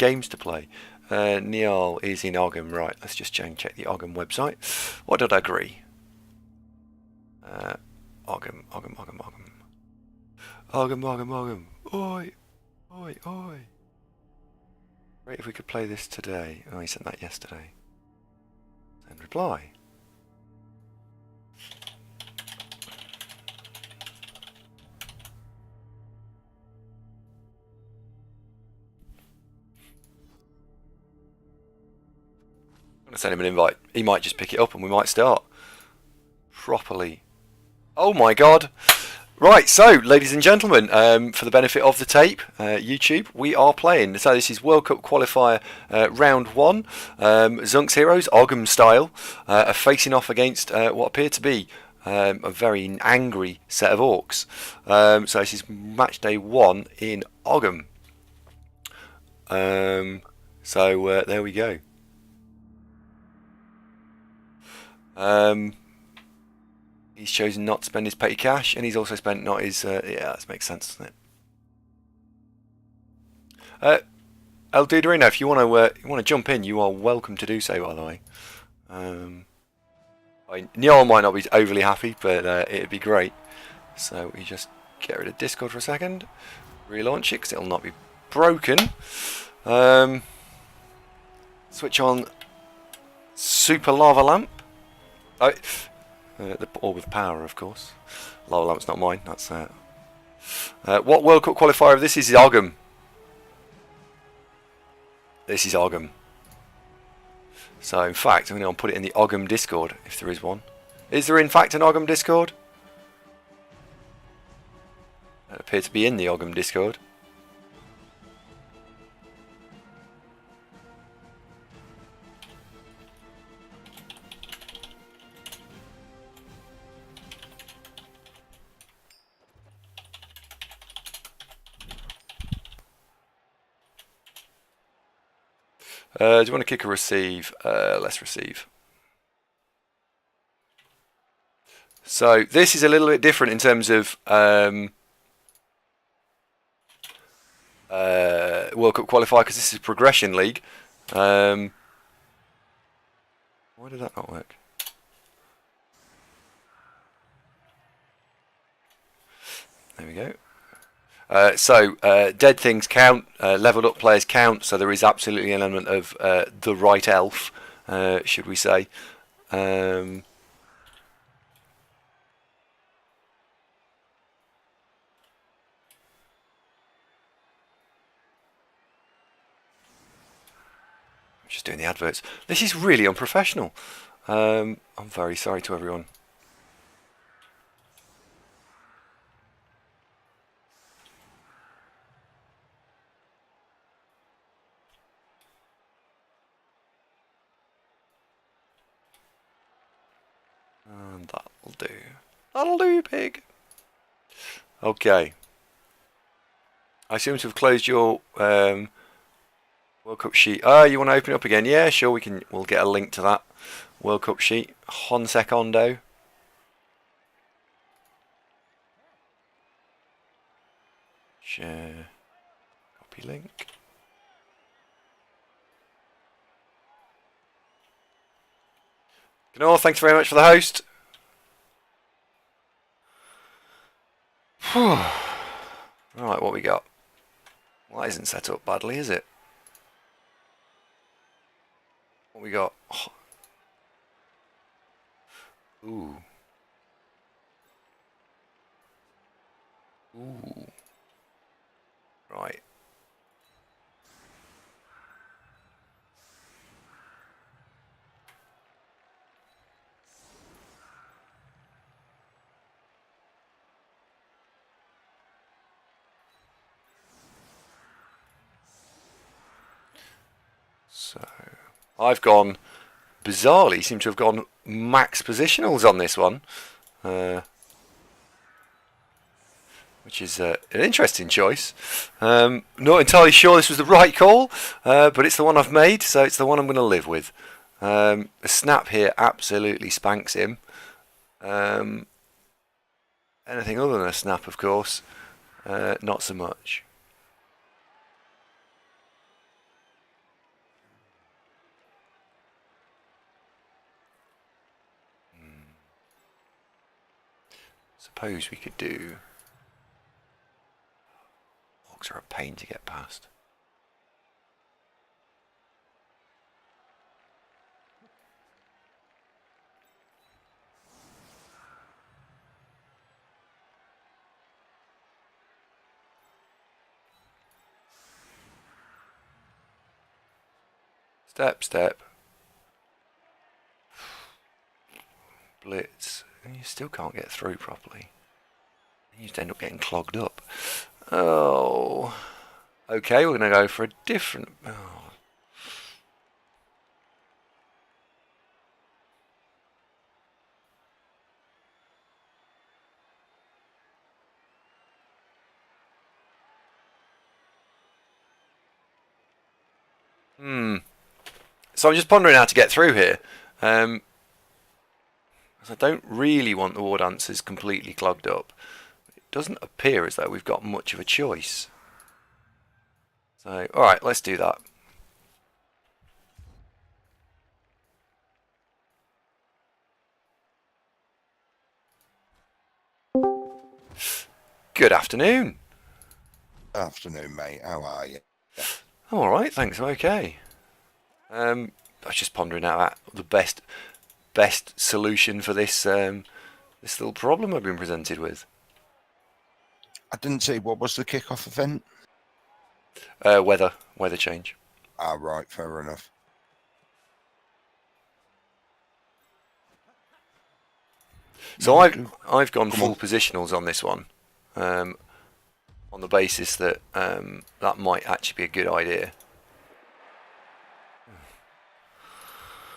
games to play. Niall is in Ogham, right? Let's just check the Ogham website. What did I agree? Ogham. Oi, oi, oi. Great if we could play this today. Oh, he sent that yesterday. Send reply. I'm going to send him an invite. He might just pick it up and we might start properly. Oh my god! Right, so ladies and gentlemen, for the benefit of the tape, YouTube, we are playing. So this is World Cup qualifier round 1. Zunk's Heroes, Ogham style, are facing off against what appear to be a very angry set of orcs. So this is match day 1 in Ogham. So there we go. He's chosen not to spend his petty cash, and he's also spent not his. Yeah, that makes sense, doesn't it? El Duderino, if you want to jump in, you are welcome to do so. By the way, Neil might not be overly happy, but it'd be great. So we just get rid of Discord for a second, relaunch it because it'll not be broken. Switch on Super Lava Lamp. The orb of power, of course. Lava lamp's not mine. That's what World Cup qualifier of this is Ogham. This is Ogham. So in fact, I'm going to put it in the Ogham Discord if there is one. Is there in fact an Ogham Discord? It appears to be in the Ogham Discord. Do you want to kick or receive? Let's receive. So this is a little bit different in terms of World Cup qualifier because this is Progression League. Why did that not work? There we go. So dead things count, leveled up players count, so there is absolutely an element of the right elf, should we say. Just doing the adverts. This is really unprofessional. I'm very sorry to everyone. And that'll do. That'll do, pig. Okay. I seem to have closed your World Cup sheet. Oh, you want to open it up again? Yeah, sure. We'll get a link to that World Cup sheet. Hon secondo. Share. Copy link. Gnor, thanks very much for the host. Right, what we got? Well, that isn't set up badly, is it? What we got? Oh. Ooh. Ooh. Right. So, I've gone, bizarrely, seem to have gone max positionals on this one. Which is an interesting choice. Not entirely sure this was the right call, but it's the one I've made, so it's the one I'm going to live with. A snap here absolutely spanks him. Anything other than a snap, of course, not so much. Suppose we could do... Logs are a pain to get past. Step, step. Blitz. And you still can't get through properly. You just end up getting clogged up. Oh. Okay, we're going to go for a different... Oh. So I'm just pondering how to get through here. I don't really want the war dancers completely clogged up. It doesn't appear as though we've got much of a choice. So, alright, let's do that. Good afternoon. Afternoon, mate. How are you? I'm alright, thanks, I'm okay. I was just pondering out the best solution for this this little problem I've been presented with. I didn't see what was the kick-off event. Weather change. Ah, right, fair enough. So I've gone full positionals on this one, on the basis that that might actually be a good idea.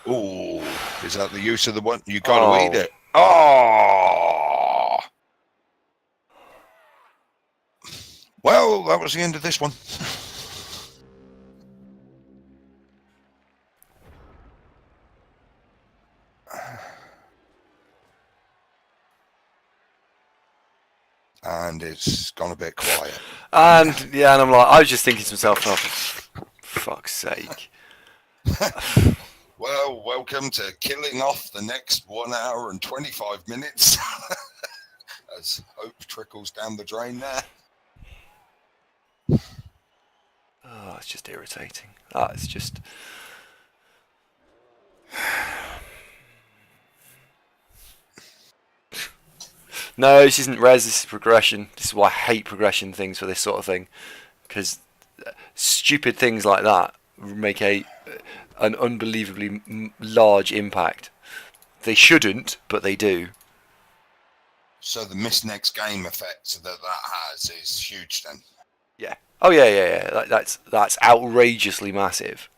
Oh, is that the use of the one? You got to eat it. Well, that was the end of this one. And it's gone a bit quiet. And yeah, and I was just thinking to myself, oh, for fuck's sake. Well, welcome to killing off the next 1 hour and 25 minutes as hope trickles down the drain there. Oh, it's just irritating. It's just... No, this isn't res, this is progression. This is why I hate progression things for this sort of thing. Because stupid things like that make an unbelievably large impact. They shouldn't, but they do. So the miss next game effect that has is huge then? Yeah. Oh yeah. That's outrageously massive.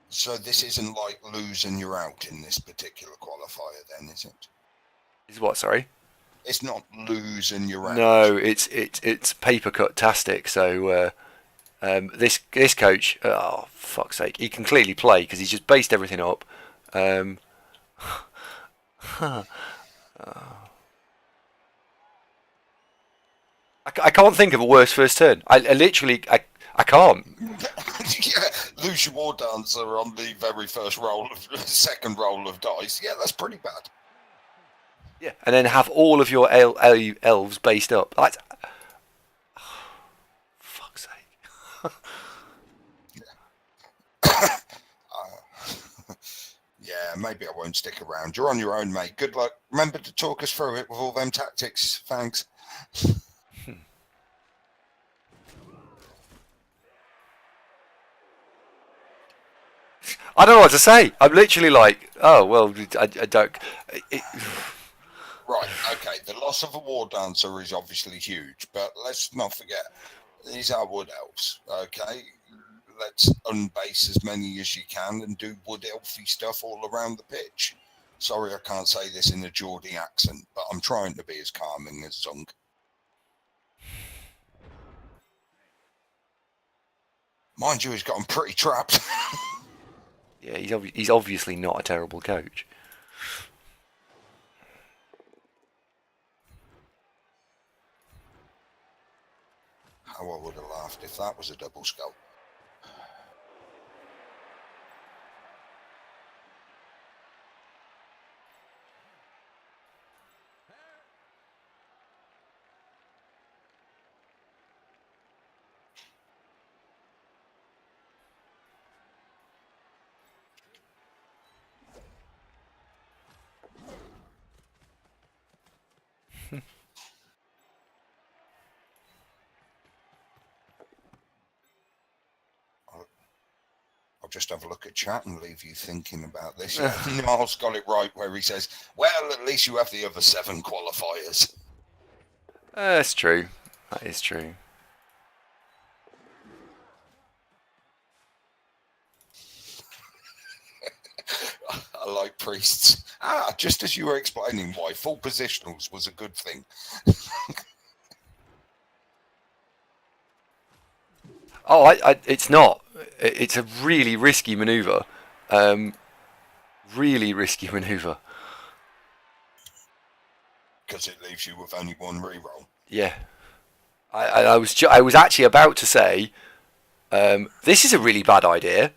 So this isn't like losing you're out in this particular qualifier then, is it? Is what, sorry? It's not losing you're out. No, it's paper cut tastic. So this coach, oh fuck's sake, he can clearly play because he's just based everything up. I can't think of a worse first turn. I literally can't. Yeah, lose your war dancer on the very first roll of second roll of dice. Yeah, that's pretty bad. Yeah, and then have all of your elves based up. That's fuck's sake. Yeah, maybe I won't stick around. You're on your own, mate. Good luck. Remember to talk us through it with all them tactics. Thanks. I don't know what to say. I'm literally like, oh well, I don't. Right, okay. The loss of a war dancer is obviously huge, but let's not forget these are wood elves. Okay, let's unbase as many as you can and do wood elfy stuff all around the pitch. Sorry, I can't say this in a Geordie accent, but I'm trying to be as calming as Zung. Mind you, he's got him pretty trapped. Yeah, he's obviously not a terrible coach. How I would have laughed if that was a double skull. I'll just have a look at chat and leave you thinking about this. Yeah, Niall's got it right where he says, well, at least you have the other 7 qualifiers. That's true. That is true. I like priests. Just as you were explaining why full positionals was a good thing. Oh, it's not. It's a really risky manoeuvre. Really risky manoeuvre. Because it leaves you with only 1 reroll. Yeah. I was actually about to say, this is a really bad idea.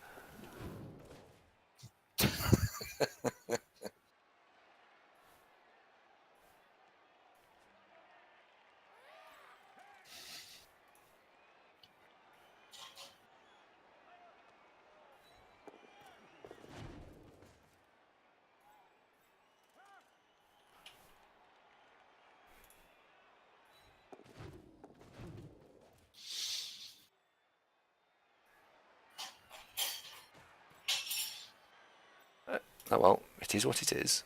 Oh well, it is what it is.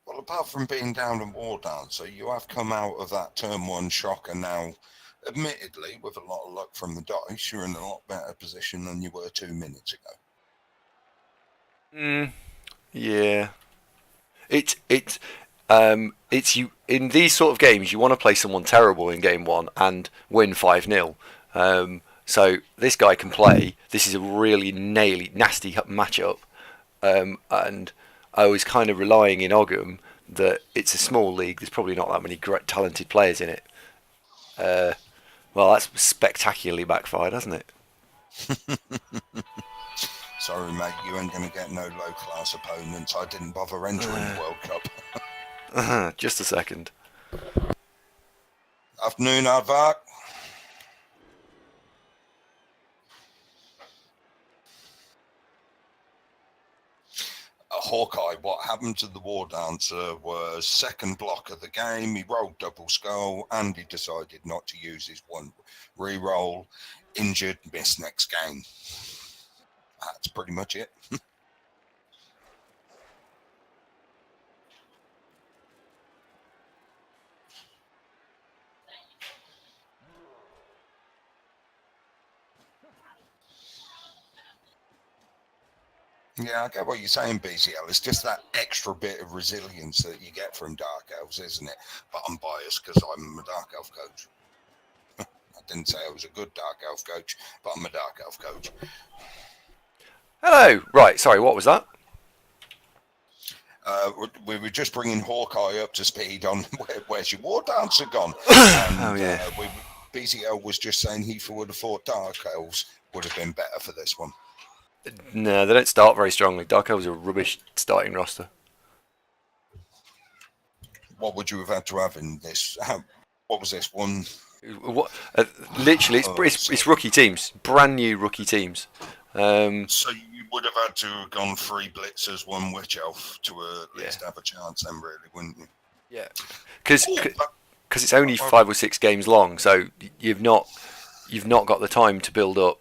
Well, apart from being down in War Dancer, you have come out of that turn 1 shock, and now, admittedly, with a lot of luck from the dice, you're in a lot better position than you were 2 minutes ago. Yeah. It's you in these sort of games. You want to play someone terrible in game 1 and win 5-0. So this guy can play. This is a really nasty matchup, and I was kind of relying in Ogham that it's a small league. There's probably not that many great talented players in it. Well, that's spectacularly backfired, hasn't it? Sorry, mate, you ain't going to get no low-class opponents. I didn't bother entering the World Cup. Just a second. Afternoon, Aardvark. Hawkeye, what happened to the War Dancer was second block of the game. He rolled double skull and he decided not to use his 1 re-roll. Injured, missed next game. That's pretty much it. Yeah, I get what you're saying, BCL. It's just that extra bit of resilience that you get from Dark Elves, isn't it? But I'm biased because I'm a Dark Elf coach. I didn't say I was a good Dark Elf coach, but I'm a Dark Elf coach. Hello. Right. Sorry. What was that? We were just bringing Hawkeye up to speed on where's your War Dancer gone. Oh yeah. BCL was just saying he would have thought Dark Elves would have been better for this one. No, they don't start very strongly. Dark Elves are a rubbish starting roster. What would you have had to have in this? What was this one? What? Literally, it's rookie teams, brand new rookie teams. So you would have had to have gone 3 blitzers, 1 witch elf to at least have a chance, then, really, wouldn't you? Yeah, because it's only 5 or 6 games long, so you've not got the time to build a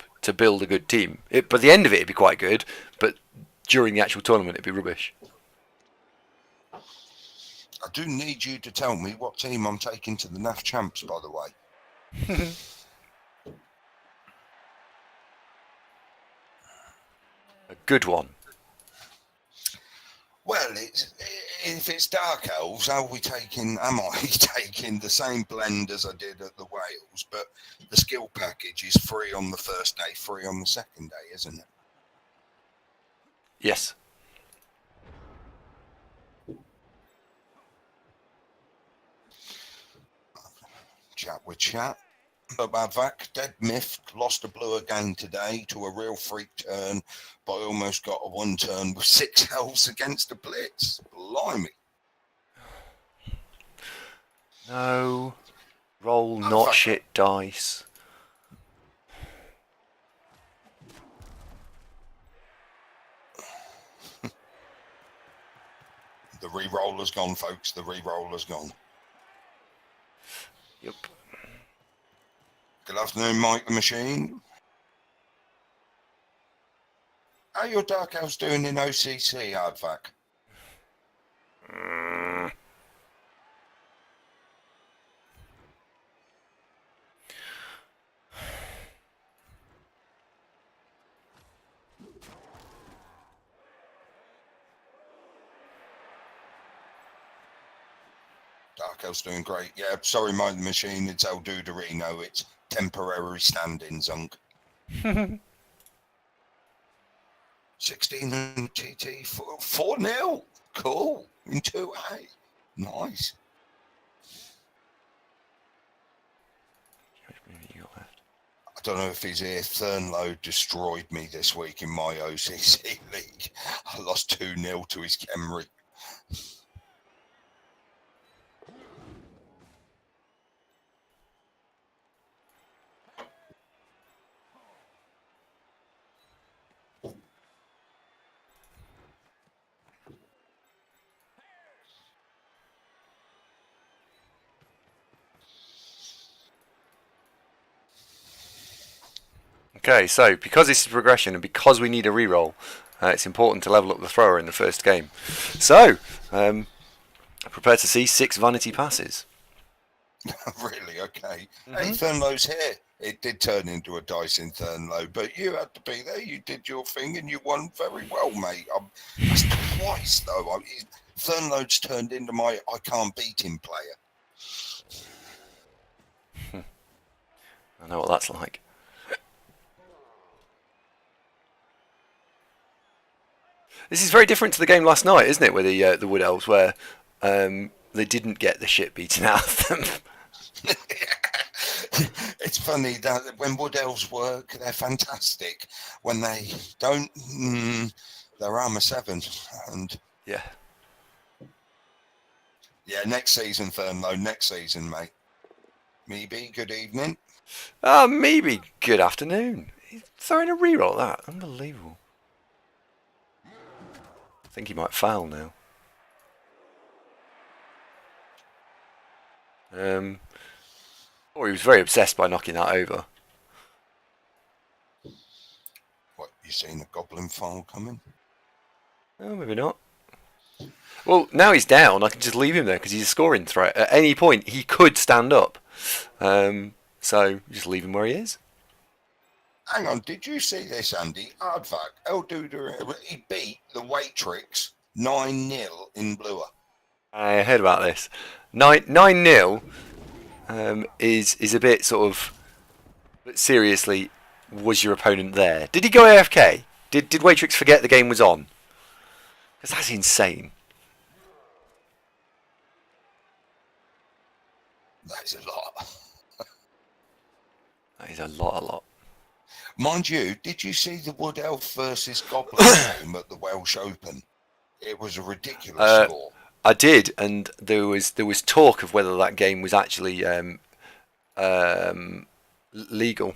good team. By the end of it, it'd be quite good, but during the actual tournament, it'd be rubbish. I do need you to tell me what team I'm taking to the NAF Champs, by the way. A good one. Well, if it's Dark Elves, am I taking the same blend as I did at the Wales, but the skill package is free on the first day, free on the second day, isn't it? Yes. Chat with chat. Babak, dead myth, lost a blue again today to a real freak turn, but I almost got a 1 turn with 6 elves against a blitz. Blimey. No. Roll not shit dice. The re-roller's gone, folks. The re-roller's gone. Yep. Good afternoon, Mike the Machine. How your Dark Elves doing in OCC, Hardvac? Dark Elves doing great. Yeah, sorry, Mike the Machine. It's El Duderino. It's temporary stand-in, Zunk. 16 and TT 4-0. Cool. In 2A. Nice. I don't know if he's here. Thurnlow destroyed me this week in my OCC league. I lost 2-0 to his Kemry. Okay, so because this is progression and because we need a reroll, it's important to level up the thrower in the first game. So, prepare to see 6 vanity passes. Really? Okay. Hey, Thurnlow's here. It did turn into a dice in Thurnlow, but you had to be there. You did your thing and you won very well, mate. That's twice, though. Thurnlow's turned into my I can't beat him player. I know what that's like. This is very different to the game last night, isn't it, with the Wood Elves, where they didn't get the shit beaten out of them. It's funny that when Wood Elves work, they're fantastic. When they don't, they're armour 7. And yeah, next season, Thurnlow. Next season, mate. Maybe. Good evening. Maybe good afternoon. He's throwing a reroll that. Unbelievable. I think he might foul now. Or he was very obsessed by knocking that over. What, you seen a goblin foul coming? Oh, maybe not. Well, now he's down. I can just leave him there because he's a scoring threat. At any point, he could stand up. So just leave him where he is. Hang on, did you see this, Andy? Hardvac, El Duder, he beat the Waitrix 9-0 in Bluer. I heard about this. 9-0 is a bit sort of. But seriously, was your opponent there? Did he go AFK? Did Waitrix forget the game was on? Because that's insane. That is a lot. That is a lot. Mind you, did you see the Wood Elf versus Goblin game at the Welsh Open? It was a ridiculous score. I did, and there was talk of whether that game was actually legal.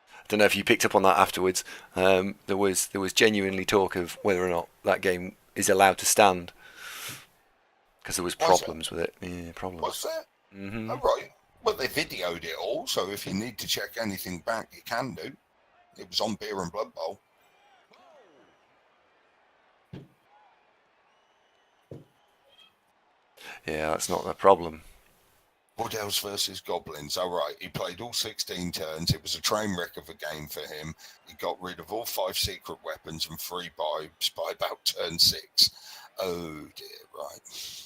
I don't know if you picked up on that afterwards. There was genuinely talk of whether or not that game is allowed to stand because there was problems with it. Yeah, problems. What's that? Mm-hmm. Oh, right. Well, they videoed it all, so if you need to check anything back, you can do. It was on Beer and Blood Bowl. Yeah, that's not the problem. Wood Elves versus Goblins. All right, he played all 16 turns. It was a train wreck of a game for him. He got rid of all 5 secret weapons and 3 vibes by about turn 6. Oh, dear, right.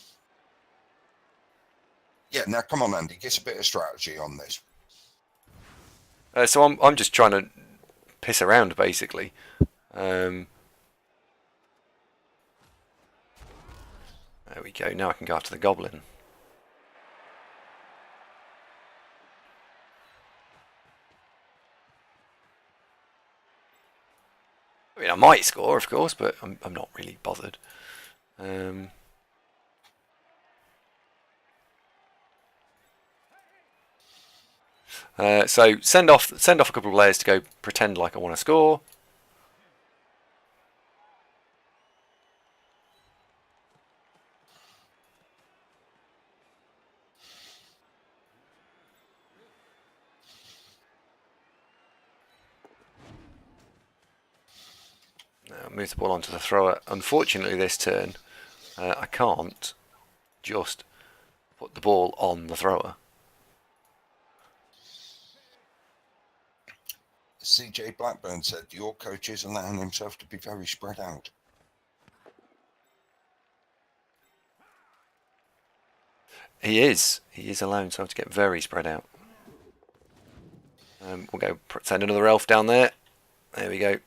Yeah, now come on, Andy, get a bit of strategy on this. So I'm just trying to piss around, basically. There we go. Now I can go after the goblin. I mean, I might score, of course, but I'm not really bothered. So send off a couple of players to go pretend like I want to score. Move the ball onto the thrower. Unfortunately, this turn, I can't just put the ball on the thrower. CJ Blackburn said your coach is allowing himself to be very spread out. He is allowing himself to get very spread out. We'll go send another elf down there. There we go.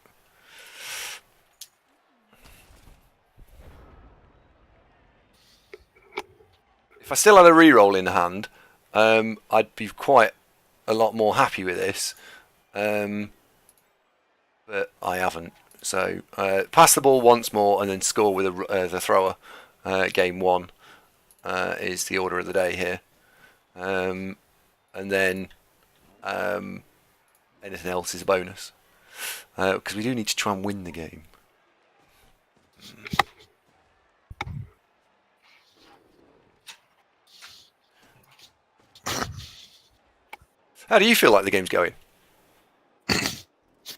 If I still had a reroll in hand, I'd be quite a lot more happy with this. But I haven't. So pass the ball once more and then score with the thrower. Game 1 is the order of the day here. And then anything else is a bonus. Because we do need to try and win the game. How do you feel like the game's going?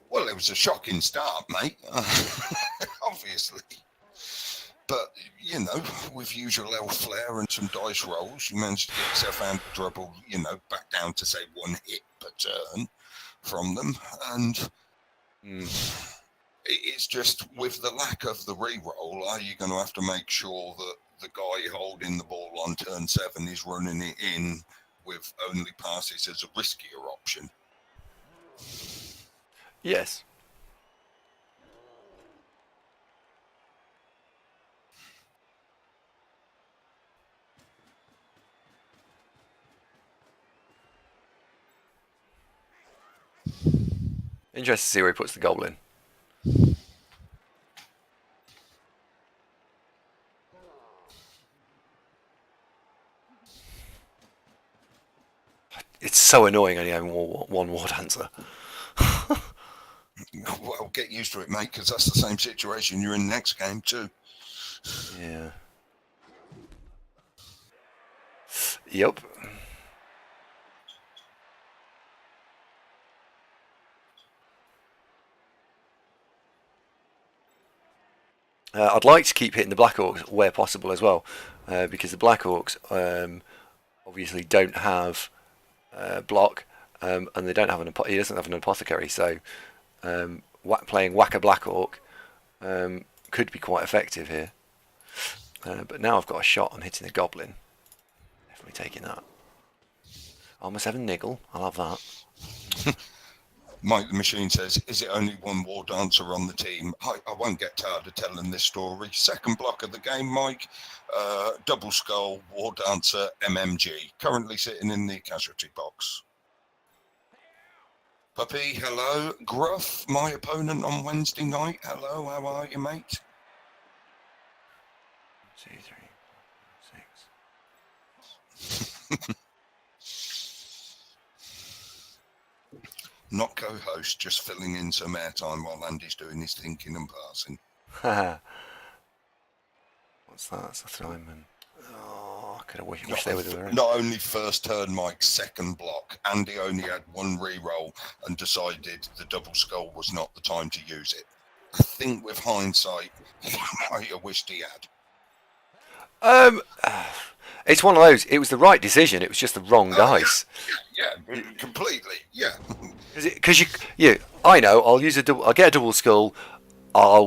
Well, it was a shocking start, mate. Obviously. But, you know, with usual elf flair and some dice rolls, you managed to get yourself out of trouble, you know, back down to, say, 1 hit per turn from them. And it's just with the lack of the reroll, are you going to have to make sure that the guy holding the ball on turn 7 is running it in with only passes as a riskier option? Yes. Interesting to see where he puts the goblin. It's so annoying only having one war dancer. Well, get used to it, mate, because that's the same situation you're in next game too. Yeah. Yep. I'd like to keep hitting the Black Orcs where possible as well, because the Black Orcs obviously don't have block, and they don't have he doesn't have an apothecary, so playing whack a Black Orc could be quite effective here. But now I've got a shot on hitting a goblin. Definitely taking that. Almost 7 niggle. I'll have that. Mike the Machine says, is it only one war dancer on the team? I won't get tired of telling this story. Second block of the game, Mike. Double skull, war dancer, MMG. Currently sitting in the casualty box. Puppy, hello. Gruff, my opponent on Wednesday night. Hello, how are you, mate? 2, 3, 6. Not co-host, just filling in some airtime while Andy's doing his thinking and passing. What's that? That's a throwman. Oh, I could have wished they were there. Not only first turn, Mike, second block. Andy only had 1 re-roll and decided the double skull was not the time to use it. I think with hindsight, he might have wished he had. It's one of those. It was the right decision. It was just the wrong dice. Yeah, completely. Yeah. Because I know. I'll get a double skull.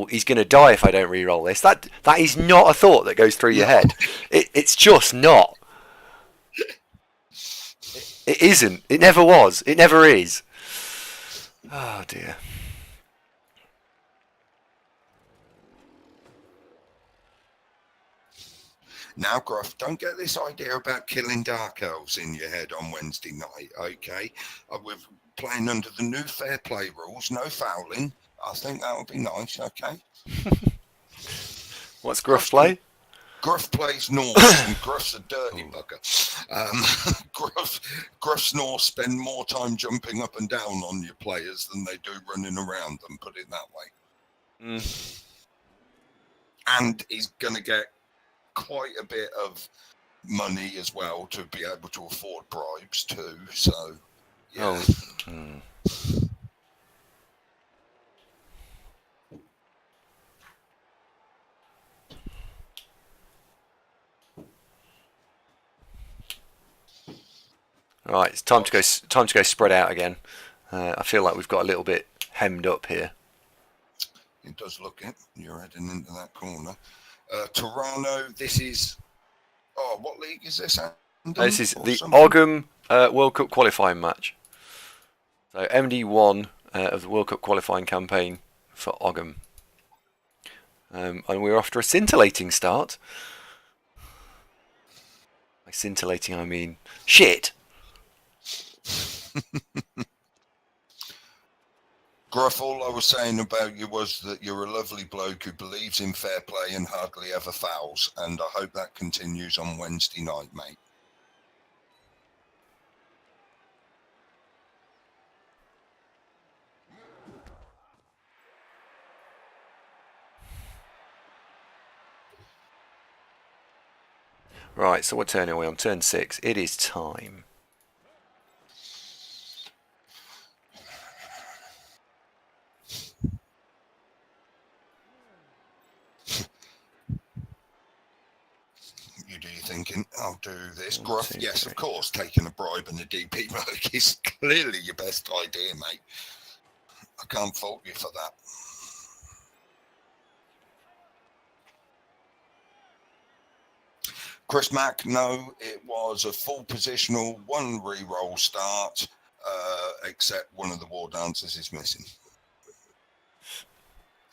He's going to die if I don't re-roll this. That is not a thought that goes through your head. It's just not. It isn't. It never was. It never is. Oh dear. Now, Gruff, don't get this idea about killing Dark Elves in your head on Wednesday night, okay? We're playing under the new fair play rules, no fouling. I think that would be nice, okay? What's Gruff play? Gruff plays Norse, and Gruff's a dirty bugger. Gruff's Norse spend more time jumping up and down on your players than they do running around them, put it that way. And he's going to get quite a bit of money as well to be able to afford bribes too, so yeah. Oh. Right, it's time to go. Time to go spread out again. I feel like we've got a little bit hemmed up here. It does look it. You're heading into that corner. Toronto, this is... Oh, what league is this? This is the Ogham World Cup qualifying match. So MD1 of the World Cup qualifying campaign for Ogham. And we're off to a scintillating start. By scintillating, I mean shit. Gruff, all I was saying about you was that you're a lovely bloke who believes in fair play and hardly ever fouls, and I hope that continues on Wednesday night, mate. Right, so what turn are we on? Turn 6. It is time. You do your thinking, I'll do this. 1, Gruff, 2, yes, 3. of course, taking a bribe and a DP work is clearly your best idea, mate. I can't fault you for that. Chris Mack, no, it was a full positional, one re-roll start, except one of the war dancers is missing.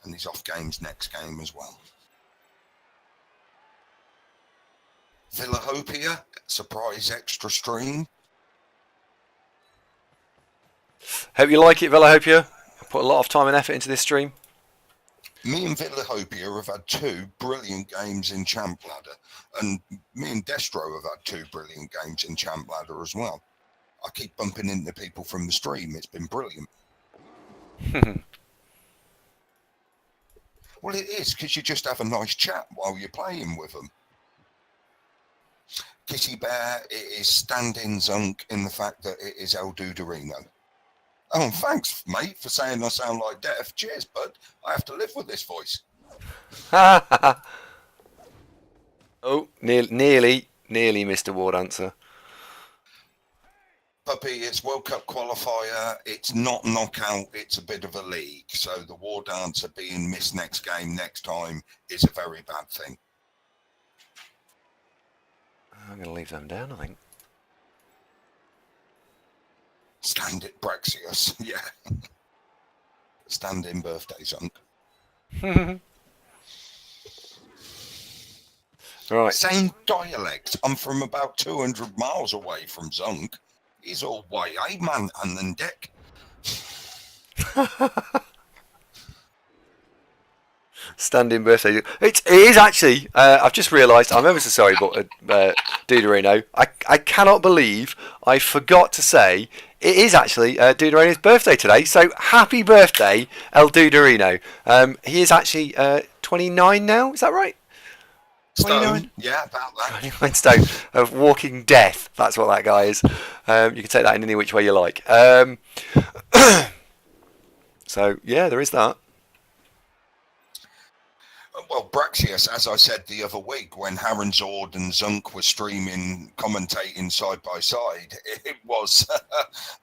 And he's off games next game as well. Villahopia, surprise extra stream. Hope you like it, Villahopia. I put a lot of time and effort into this stream. Me and Villahopia have had 2 brilliant games in Champ Ladder, and me and Destro have had 2 brilliant games in Champ Ladder as well. I keep bumping into people from the stream. It's been brilliant. Well, it is, because you just have a nice chat while you're playing with them. Kitty Bear, it is stand-in Zunk in the fact that it is El Duderino. Oh, thanks, mate, for saying I sound like Death. Cheers, bud. I have to live with this voice. Oh, nearly, Mr. War Dancer. Puppy, it's World Cup qualifier. It's not knockout. It's a bit of a league. So the War Dancer being missed next game next time is a very bad thing. I'm going to leave them down, I think. Stand it, Braxius. Yeah. Stand in birthday, Zunk. Right. Same dialect. I'm from about 200 miles away from Zunk. He's all way, eh, man, and then Dick. Standing birthday. It is actually. I've just realised. I'm ever so sorry, but Duderino. I cannot believe I forgot to say it is actually Duderino's birthday today. So happy birthday, El Duderino. He is actually 29 now. Is that right? 29? Yeah, about that. 29 stone of walking death. That's what that guy is. You can take that in any which way you like. So yeah, there is that. Well, Braxius, as I said the other week, when Harrenzord and Zunk were streaming, commentating side by side, it was,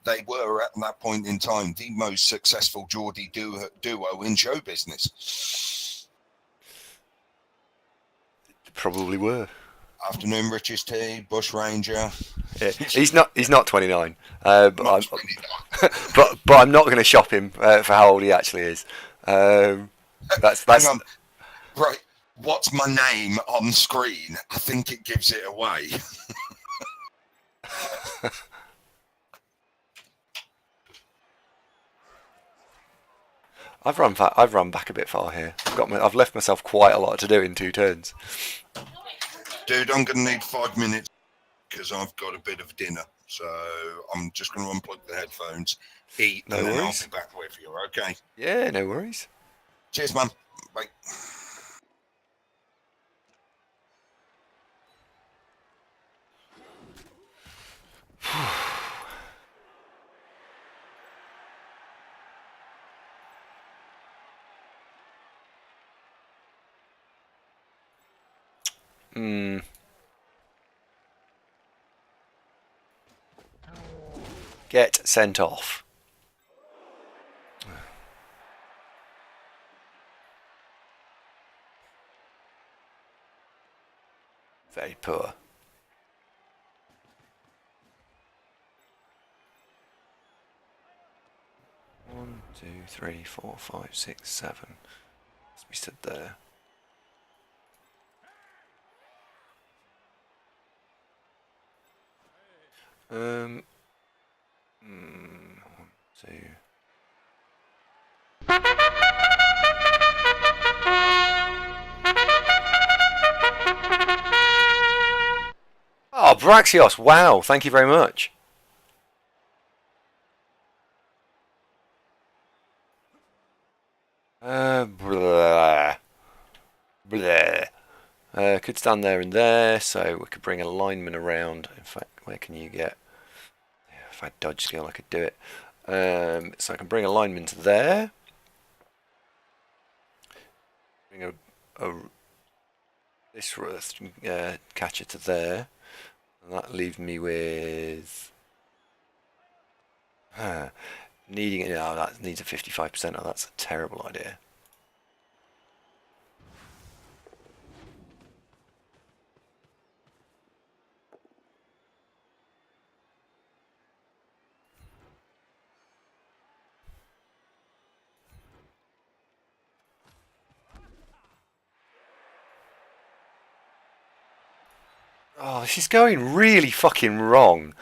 they were at that point in time the most successful Geordie duo in show business. Probably were. Afternoon, Rich's Tea, Bush Ranger. Yeah, he's not 29, but, Not I'm, 29. but I'm not going to shop him for how old he actually is. That's Hang on. Right, what's my name on screen? I think it gives it away. I've run back a bit far here. I've left myself quite a lot to do in 2 turns. Dude, I'm going to need 5 minutes because I've got a bit of dinner. So I'm just going to unplug the headphones, eat, No and then I'll worries. be back with you, okay? Yeah, no worries. Cheers, man. Bye. Get sent off. Very poor. One, two, three, four, five, six, seven. We stood there. One, two. Oh, Braxios! Wow, thank you very much. Blah. Blah. Could stand there and there, so we could bring a lineman around. In fact, where can you get? If I had dodge skill, I could do it. So I can bring a lineman to there. Bring this catcher to there. And that leaves me with needing it. Oh, that needs a 55%. Oh, that's a terrible idea. Oh, this is going really fucking wrong.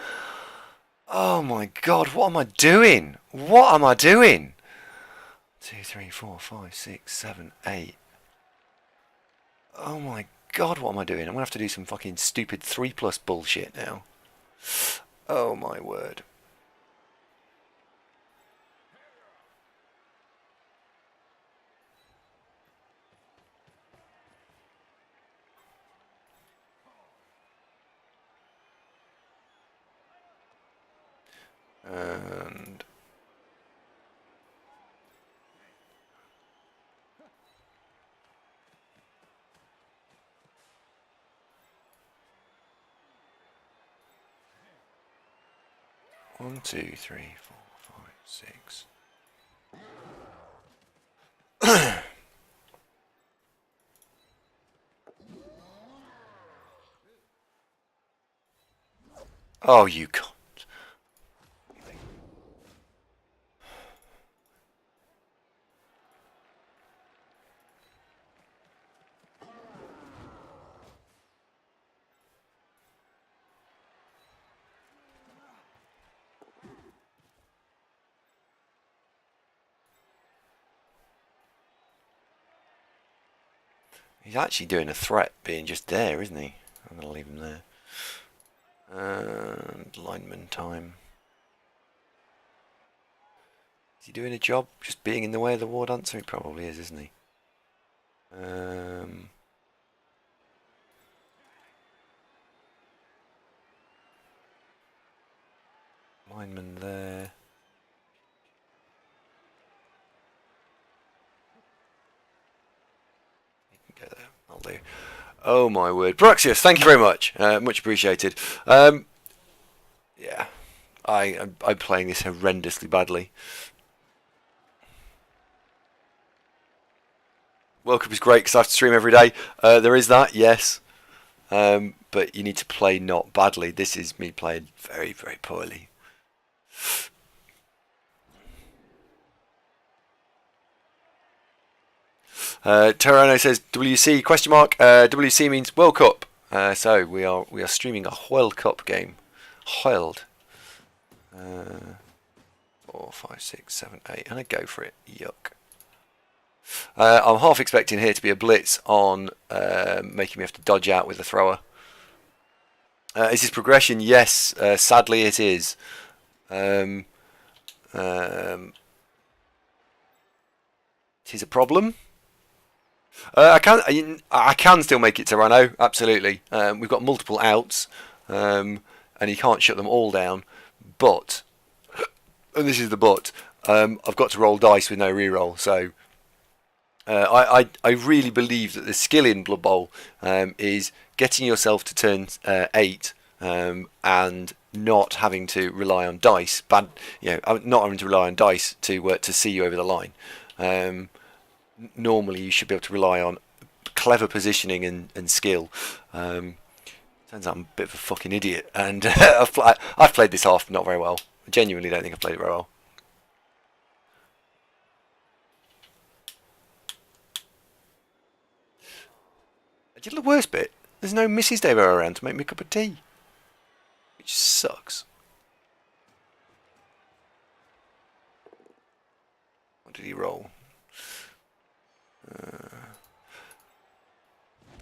Oh my god, what am I doing? What am I doing? 2, 3, 4, 5, 6, 7, 8. Oh my god, what am I doing? I'm gonna have to do some fucking stupid 3+ bullshit now. Oh my word. And 1, 2, 3, 4, 5, 6. Oh, you cunt. He's actually doing a threat being just there, isn't he? I'm going to leave him there. And lineman time. Is he doing a job just being in the way of the war dancer? He probably is, isn't he? Lineman there. I'll do. Oh my word, Bruxius, thank you very much. Much appreciated. Yeah, I'm playing this horrendously badly. World Cup is great because I have to stream every day. There is that, yes. But you need to play not badly. This is me playing very, very poorly. Terrano says WC question mark. WC means World Cup. So we are streaming a World Cup game. World. 4, 5, 6, 7, 8, and I go for it. Yuck. I'm half expecting here to be a blitz on making me have to dodge out with the thrower. Is this progression? Yes. Sadly, it is. It is a problem. I can still make it to Rano, absolutely. We've got multiple outs, and you can't shut them all down. But, and this is the but, I've got to roll dice with no reroll. So I really believe that the skill in Blood Bowl is getting yourself to turn 8 and not having to rely on dice, not having to rely on dice to see you over the line. Normally, you should be able to rely on clever positioning and skill. Turns out I'm a bit of a fucking idiot, and I've played this half not very well. I genuinely don't think I've played it very well. I did the worst bit. There's no Mrs. Devo around to make me a cup of tea, which sucks. What did he roll?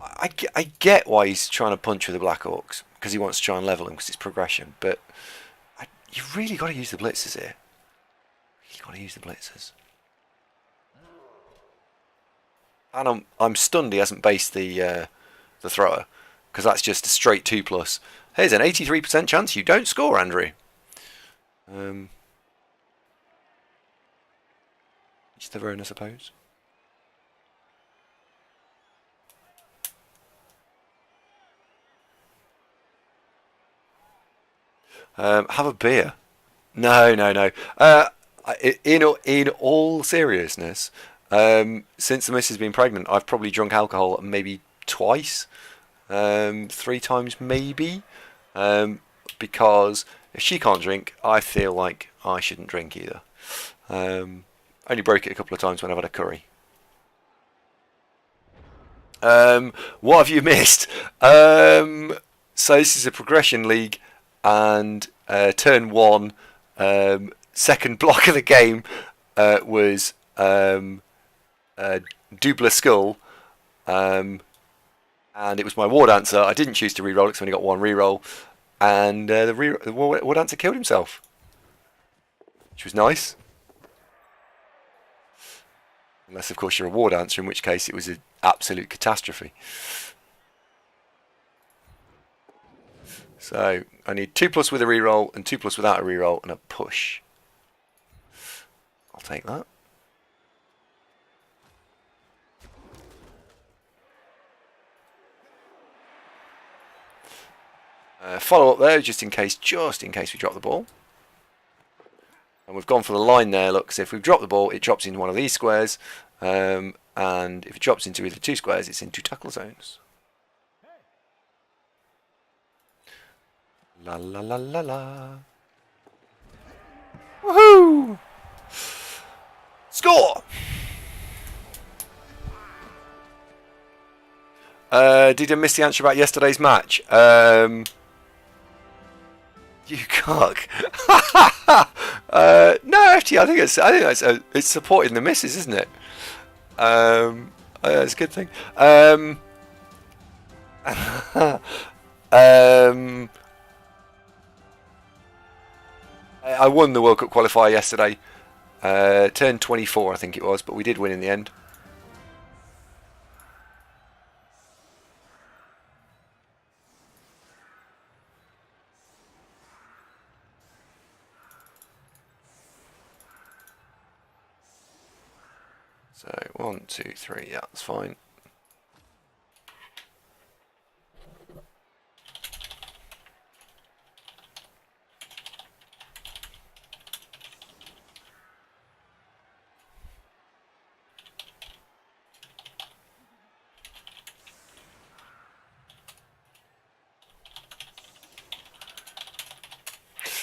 I get why he's trying to punch with the Black Orcs, because he wants to try and level them because it's progression, but you've really got to use the blitzers here. Really got to use the blitzers. And I'm stunned he hasn't based the thrower, because that's just a straight 2+. Here's an 83% chance you don't score, Andrew. Each their own, I suppose. Have a beer. No. In all seriousness, since the missus has been pregnant, I've probably drunk alcohol maybe twice, 3 times maybe, because if she can't drink, I feel like I shouldn't drink either. Only broke it a couple of times when I've had a curry. What have you missed? So this is a progression league, and turn 1, second block of the game was Double Skull, and it was my War Dancer. I didn't choose to reroll it because I only got 1 reroll, and the War Dancer killed himself, which was nice. Unless, of course, you're a War Dancer, in which case it was an absolute catastrophe. So I need 2+ with a reroll and 2+ without a reroll and a push. I'll take that. Follow up there, just in case we drop the ball. And we've gone for the line there. Look, so if we've dropped the ball, it drops into one of these squares, and if it drops into either 2 squares, it's into tackle zones. La la la la la. Woohoo! Score! Did I miss the answer about yesterday's match? You cock. No, actually, I think it's supporting the misses, isn't it? It's a good thing. I won the World Cup qualifier yesterday. Turn 24, I think it was, but we did win in the end. So 1, 2, 3, yeah, that's fine.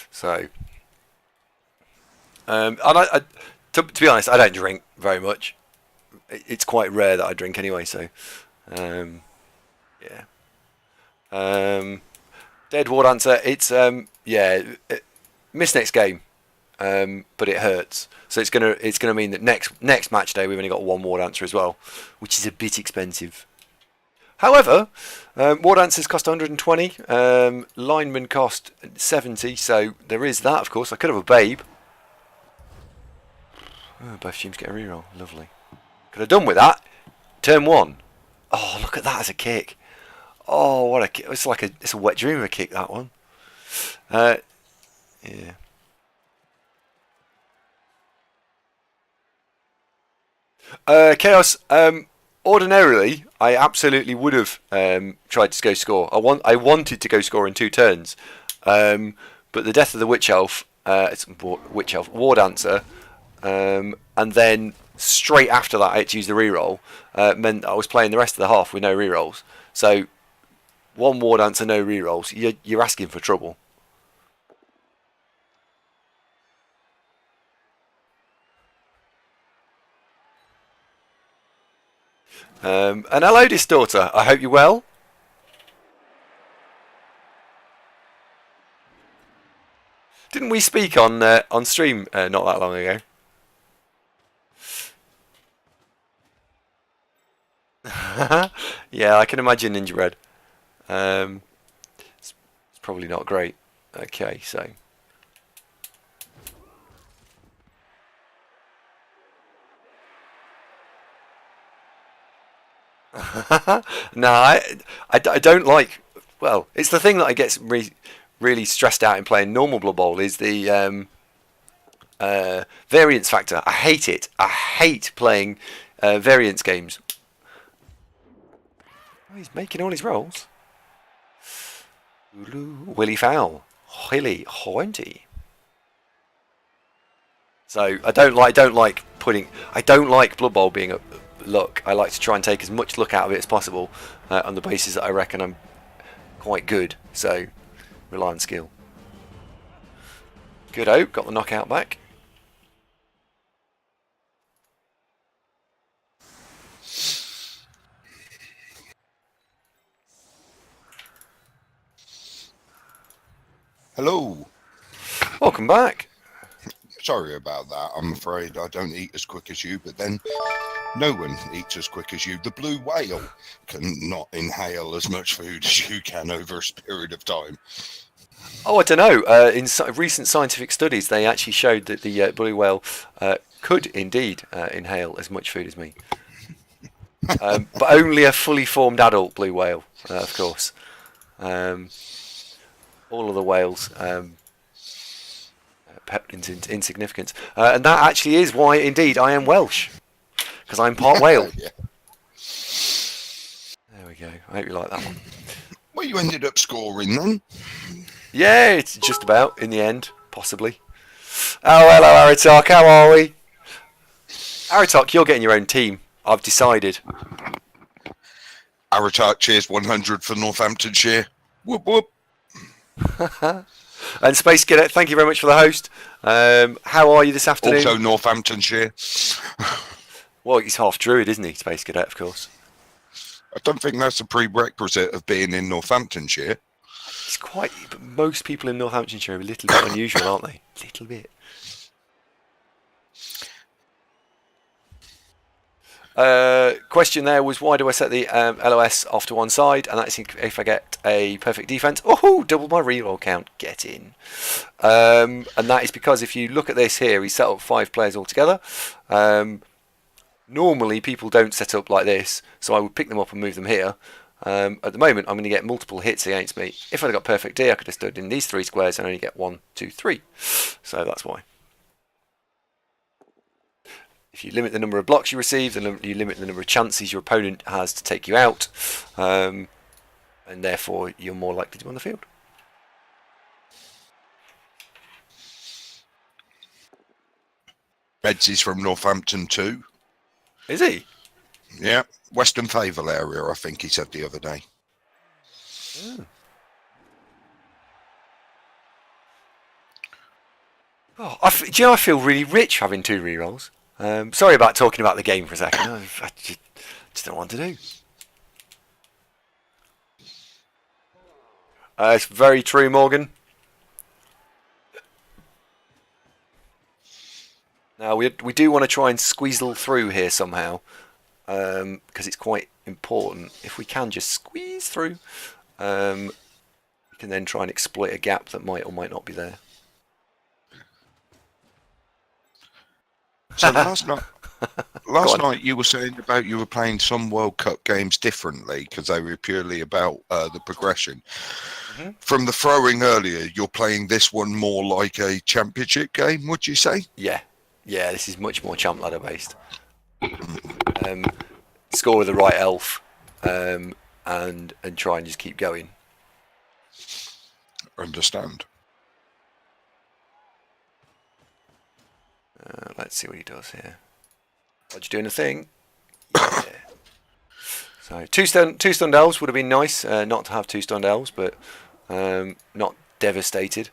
So, and to be honest, I don't drink very much. It's quite rare that I drink anyway. So, yeah. Dead War Dancer. It's miss next game, but it hurts. So it's gonna mean that next match day we've only got 1 War Dancer as well, which is a bit expensive. However, War Dancers cost 120, linemen cost 70, so there is that, of course. I could have a Babe. Oh, both teams get a reroll. Lovely. Could have done with that. Turn 1. Oh, look at that as a kick. Oh, what a kick. It's a wet dream of a kick, that one. Yeah. Chaos. Ordinarily, I absolutely would have tried to go score. I wanted to go score in 2 turns, but the death of the witch elf, war dancer, and then straight after that I had to use the reroll, meant I was playing the rest of the half with no rerolls. So one war dancer, no rerolls. You're asking for trouble. And hello, Distorter. I hope you're well. Didn't we speak on stream not that long ago? Yeah, I can imagine, Ninja Red. It's probably not great. Okay, so. No, I don't like. Well, it's the thing that I get really stressed out in playing normal Blood Bowl is the variance factor. I hate it. I hate playing variance games. Oh, he's making all his rolls. Willy foul. Hilly Hoenty. So I don't like Blood Bowl being a luck. I like to try and take as much luck out of it as possible on the basis that I reckon I'm quite good. So rely on skill. Good Oak, got the knockout back. Hello. Welcome back. Sorry about that. I'm afraid I don't eat as quick as you, but then no one eats as quick as you. The blue whale cannot inhale as much food as you can over a period of time. Oh, I don't know. In recent scientific studies, they actually showed that the blue whale could indeed inhale as much food as me. But only a fully formed adult blue whale, of course. All of the whales insignificant, and that actually is why indeed I am Welsh, because I'm part whale. Yeah. There we go. I hope you like that one. Well, you ended up scoring then. Yeah, it's just about in the end, possibly. Oh, hello, Aratok. How are we? Aratok, you're getting your own team. I've decided. Aratak cheers 100 for Northamptonshire. Whoop whoop. And Space Cadet, thank you very much for the host. How are you this afternoon? Also Northamptonshire. Well, he's half druid, isn't he, Space Cadet, of course. I don't think that's a prerequisite of being in Northamptonshire. It's quite. But most people in Northamptonshire are a little bit unusual, aren't they? A little bit. Question there was, why do I set the LOS off to one side? And that's if I get a perfect defense. Oh, double my reroll count. Get in. And that is because if you look at this here, he set up 5 players altogether. Normally, people don't set up like this, so I would pick them up and move them here. At the moment, I'm going to get multiple hits against me. If I'd got perfect D, I could have stood in these 3 squares and only get 1, 2, 3. So that's why. If you limit the number of blocks you receive, then you limit the number of chances your opponent has to take you out, and therefore you're more likely to be on the field. Beds is from Northampton too. Is he? Yeah, Western Fayville area, I think he said the other day. Oh, do you know, I feel really rich having 2 rerolls. Sorry about talking about the game for a second. I just don't want to do. It's very true, Morgan. Now we do want to try and squeezle through here somehow, because it's quite important. If we can just squeeze through, we can then try and exploit a gap that might or might not be there. So last night you were saying about you were playing some World Cup games differently because they were purely about the progression. Mm-hmm. From the throwing earlier, you're playing this one more like a championship game, would you say? Yeah, this is much more champ ladder based. Score with the right elf, and try and just keep going. Understand. Let's see what he does here. Dodge doing a thing. Yeah. So two stunned elves would have been nice, not to have 2 stunned elves, but not devastated.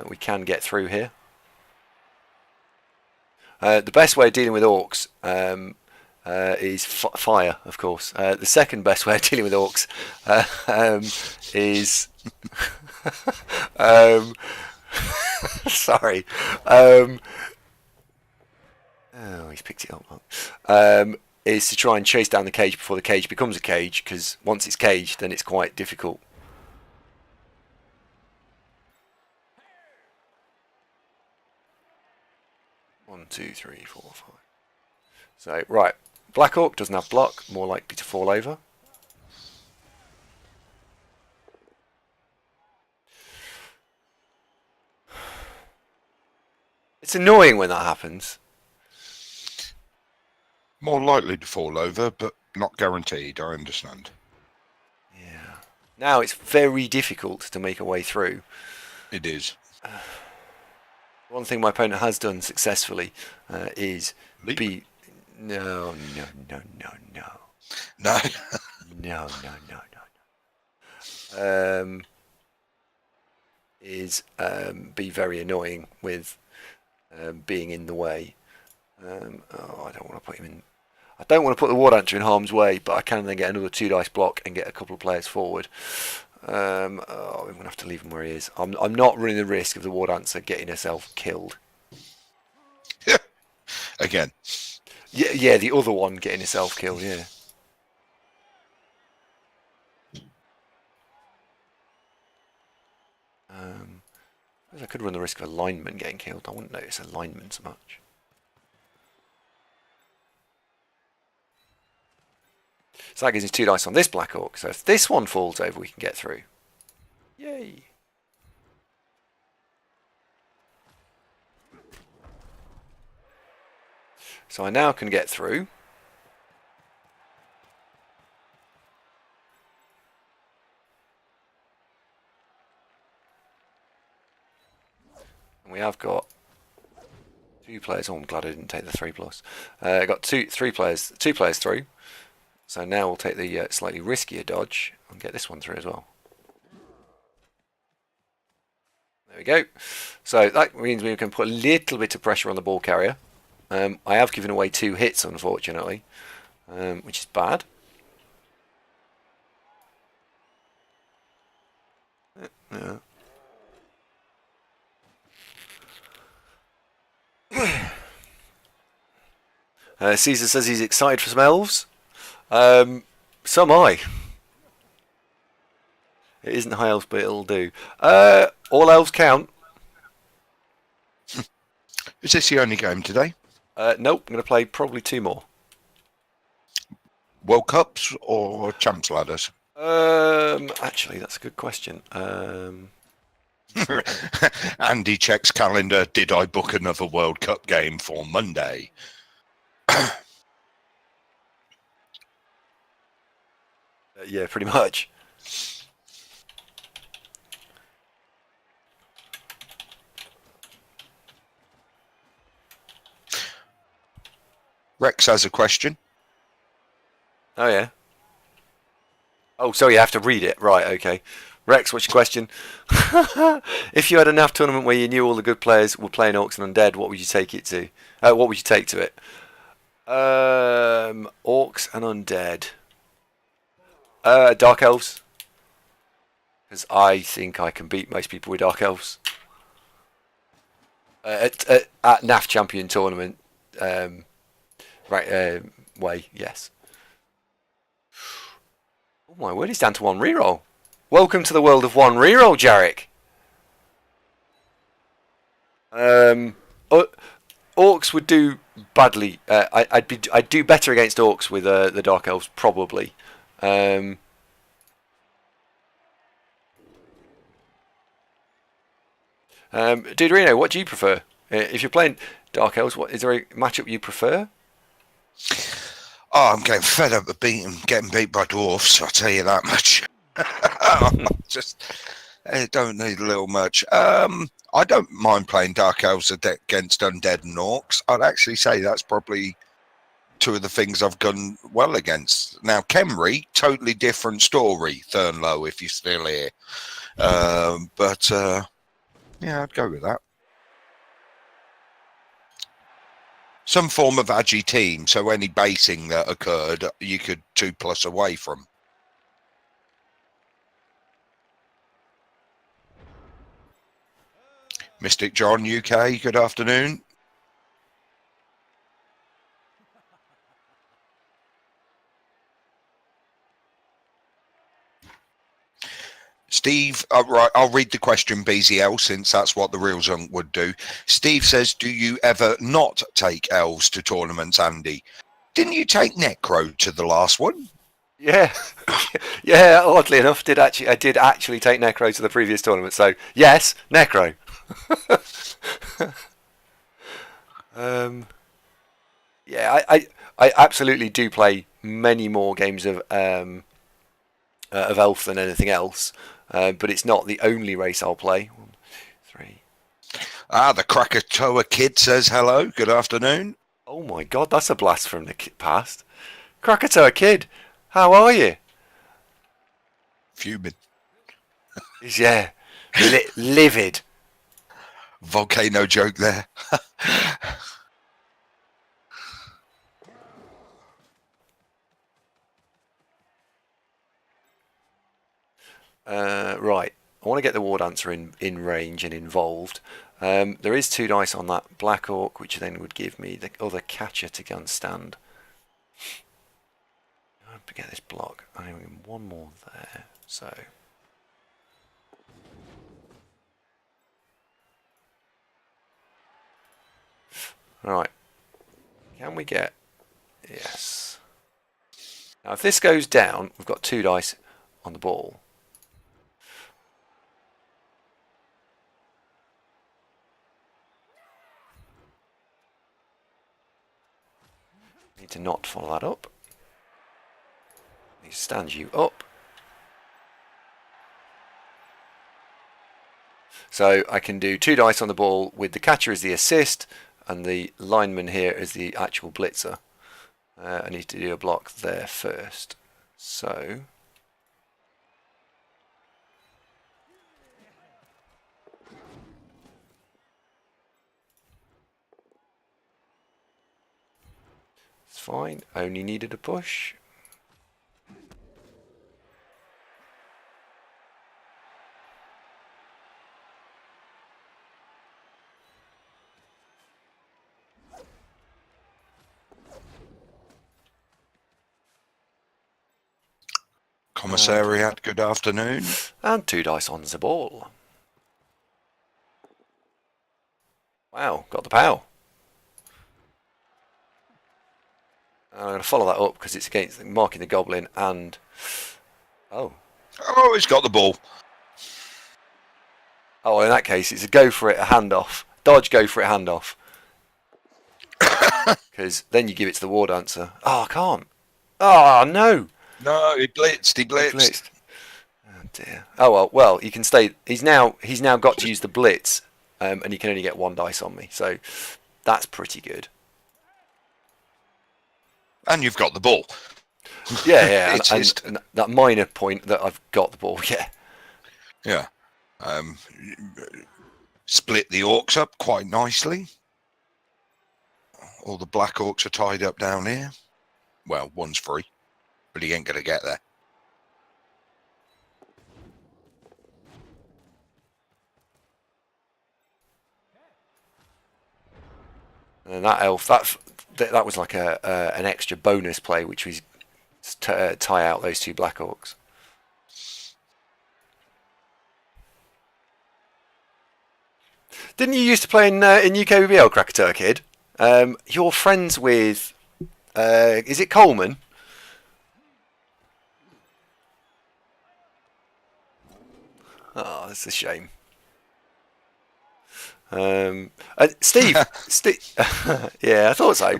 We can get through here. The best way of dealing with orcs is fire, of course. The second best way of dealing with orcs is sorry. Oh, he's picked it up. Is to try and chase down the cage before the cage becomes a cage, because once it's caged, then it's quite difficult. One, two, three, four, five. So, right. Black Orc doesn't have block, more likely to fall over. It's annoying when that happens. More likely to fall over, but not guaranteed, I understand. Yeah. Now it's very difficult to make a way through. It is. One thing my opponent has done successfully is Leap. be... No. No. No. Is be very annoying with being in the way. I don't want to put him in. I don't want to put the War Dancer in harm's way, but I can then get another 2 dice block and get a couple of players forward. I'm gonna have to leave him where he is. I'm not running the risk of the War Dancer getting herself killed. Again. Yeah, the other one getting herself killed. Yeah. I could run the risk of a lineman getting killed. I wouldn't notice a lineman so much. So that gives us 2 dice on this Black Orc. So if this one falls over, we can get through. Yay! So I now can get through. And we have got 2 players. Oh, I'm glad I didn't take the 3+. Got 2 players through. So now we'll take the slightly riskier dodge and get this one through as well. There we go. So that means we can put a little bit of pressure on the ball carrier. I have given away 2 hits, unfortunately, which is bad. Yeah. Caesar says he's excited for some elves. So am I. It isn't high elves, but it'll do. All elves count. Is this the only game today? Nope, I'm going to play probably 2 more. World Cups or Champs Ladders? Actually, that's a good question. Andy checks calendar. Did I book another World Cup game for Monday? Yeah, pretty much. Rex has a question. Oh, yeah. Oh, so you have to read it. Right, okay. Rex, what's your question? If you had a NAF tournament where you knew all the good players were playing Orcs and Undead, what would you take it to? What would you take to it? Orcs and Undead. Dark Elves. Because I think I can beat most people with Dark Elves. At NAF Champion Tournament. Way, yes. Oh my word, he's down to 1 reroll. Welcome to the world of 1 reroll, Jarek. Orcs would do badly. I'd do better against Orcs with the Dark Elves, probably. Dudrino, what do you prefer? If you're playing Dark Elves, is there a matchup you prefer? Oh, I'm getting fed up of getting beat by dwarfs, I'll tell you that much. Just, I don't need a little much. I don't mind playing Dark Elves against Undead and Orcs. I'd actually say that's probably two of the things I've done well against. Now, Khemri, totally different story, Thurnlow, if you're still here. But yeah, I'd go with that. Some form of agi team, so any basing that occurred, you could 2+ away from. Mystic John, UK, good afternoon. Steve, right, I'll read the question, BZL, since that's what the real Zunk would do. Steve says, do you ever not take elves to tournaments, Andy? Didn't you take Necro to the last one? Yeah, yeah. Oddly enough, I did actually take Necro to the previous tournament. So yes, Necro. Yeah, I absolutely do play many more games of Elf than anything else, but it's not the only race I'll play. 1, 3. The Krakatoa Kid says hello. Good afternoon. Oh my God, that's a blast from the past. Krakatoa Kid, how are you? Fuming. Yeah, livid. Volcano joke there. Right, I want to get the War Dancer in range and involved. There is 2 dice on that Black Orc, which then would give me the other catcher to go and stand. I get this block. I need 1 more there, so. Right, can we get, yes. Now if this goes down, we've got 2 dice on the ball. Need to not follow that up. Need to stand you up. So I can do 2 dice on the ball with the catcher as the assist and the lineman here as the actual blitzer. I need to do a block there first. So it's fine. Only needed a push. Commissariat, good afternoon. And 2 dice on the ball. Wow, got the pow. I'm going to follow that up because it's against marking the goblin and... Oh, He's got the ball. Oh, well, in that case, it's a go for it, a handoff. Dodge, go for it, handoff. Because then you give it to the War Dancer. Oh, I can't. Oh, no. No, he blitzed. Oh, dear. Oh, well, he can stay. He's now got to use the blitz, and he can only get 1 dice on me. So that's pretty good. And you've got the ball. Yeah, and that minor point that I've got the ball, yeah. Yeah. Split the orcs up quite nicely. All the black orcs are tied up down here. Well, one's free, but he ain't going to get there. And that elf, that was like an extra bonus play, which was to tie out those 2 black orcs. Didn't you used to play in UKBBL, Krakatoa Kid? You're friends with, is it Coleman? Oh, that's a shame. Steve, yeah, I thought so.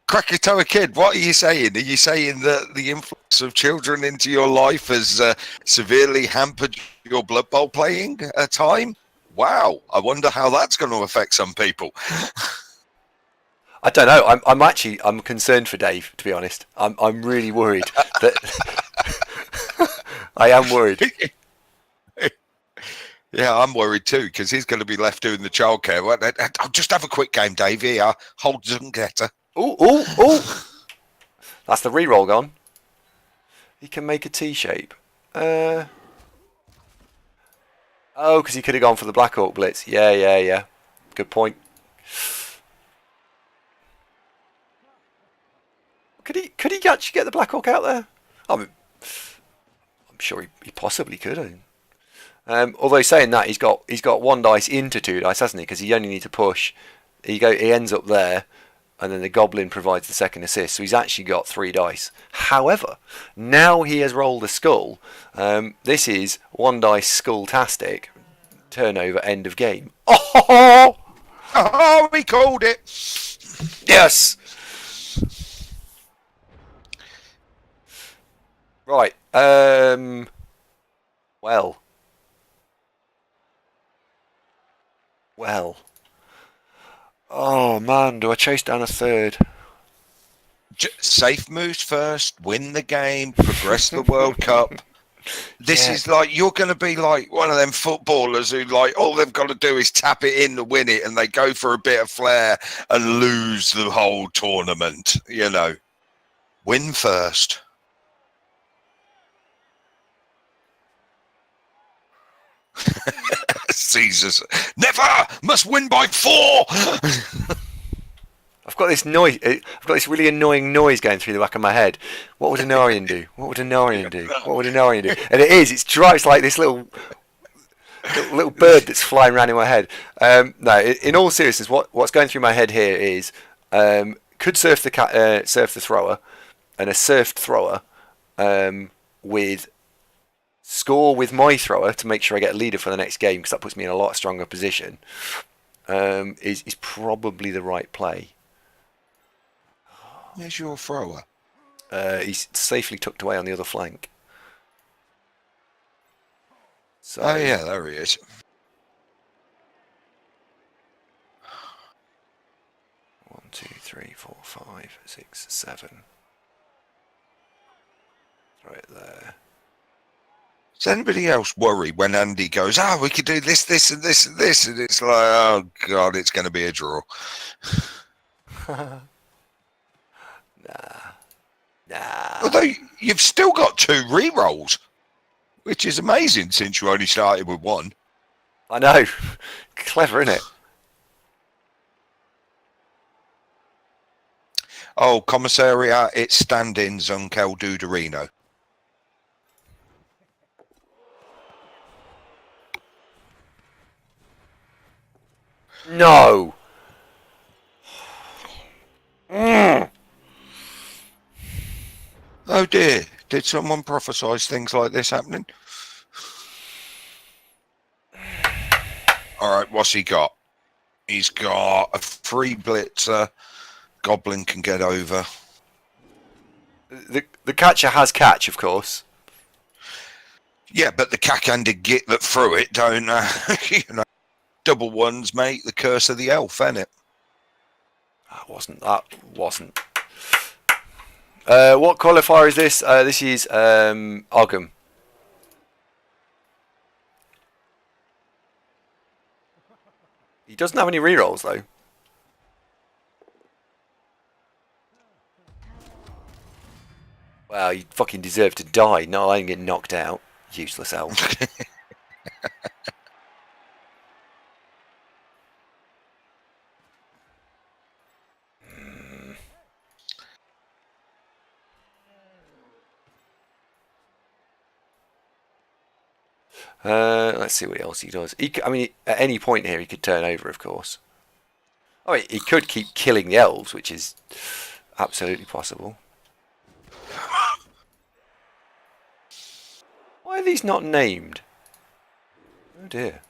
Krakatoa Kid, what are you saying? Are you saying that the influx of children into your life has severely hampered your Blood Bowl playing time? Wow, I wonder how that's going to affect some people. I don't know. I'm concerned for Dave, to be honest. I'm really worried that I am worried. Yeah, I'm worried too because he's going to be left doing the childcare. I'll just have a quick game, Dave. Here, hold Zungetter. Oh! That's the re-roll gone. He can make a T shape. Oh, because he could have gone for the Black Hawk Blitz. Yeah. Good point. Could he actually get the Black Hawk out there? I'm sure he possibly could. Although saying that, he's got 1 dice into 2 dice, hasn't he? Because he only needs to push. He ends up there, and then the Goblin provides the second assist. So he's actually got 3 dice. However, now he has rolled a skull. This is 1 dice skull-tastic. Turnover, end of game. Oh! Oh, we called it. Yes. Right. Well. Oh man, do I chase down a third? Safe moves first, win the game, progress the World Cup. This is like, you're going to be like one of them footballers who like all they've got to do is tap it in to win it, and they go for a bit of flair and lose the whole tournament. You know, win first. Caesar's never must win by 4. I've got this noise. I've got this really annoying noise going through the back of my head. What would Anarian do? What would Anarian do? What would Anarian do? And it's like this little bird that's flying around in my head. No, in all seriousness, what's going through my head here is could surf the thrower, and a surfed thrower with score with my thrower to make sure I get a leader for the next game, because that puts me in a lot stronger position. Is probably the right play. Where's your thrower? He's safely tucked away on the other flank. So, oh yeah, there he is. 1, 2, 3, 4, 5, 6, 7. Right there. Does anybody else worry when Andy goes, we could do this, this, and this, and this, and it's like, oh god, it's going to be a draw. Nah. Although you've still got 2 re-rolls, which is amazing since you only started with 1. I know. Clever, isn't it? Oh, Commissariat, it's stand-in Zunkel Duderino. No. Mm. Oh dear, did someone prophesise things like this happening? Alright, what's he got? He's got a free blitzer. Goblin can get over. The catcher has catch, of course. Yeah, but the cack-handed git that threw it don't, you know, double ones, mate. The curse of the elf, innit? That wasn't. What qualifier is this? This is Ogham. He doesn't have any rerolls though. Well, you fucking deserve to die. No, I didn't get knocked out. Useless elf. Let's see what else he does. I mean, at any point here, he could turn over, of course. Oh, he could keep killing the elves, which is absolutely possible. Why are these not named? Oh dear.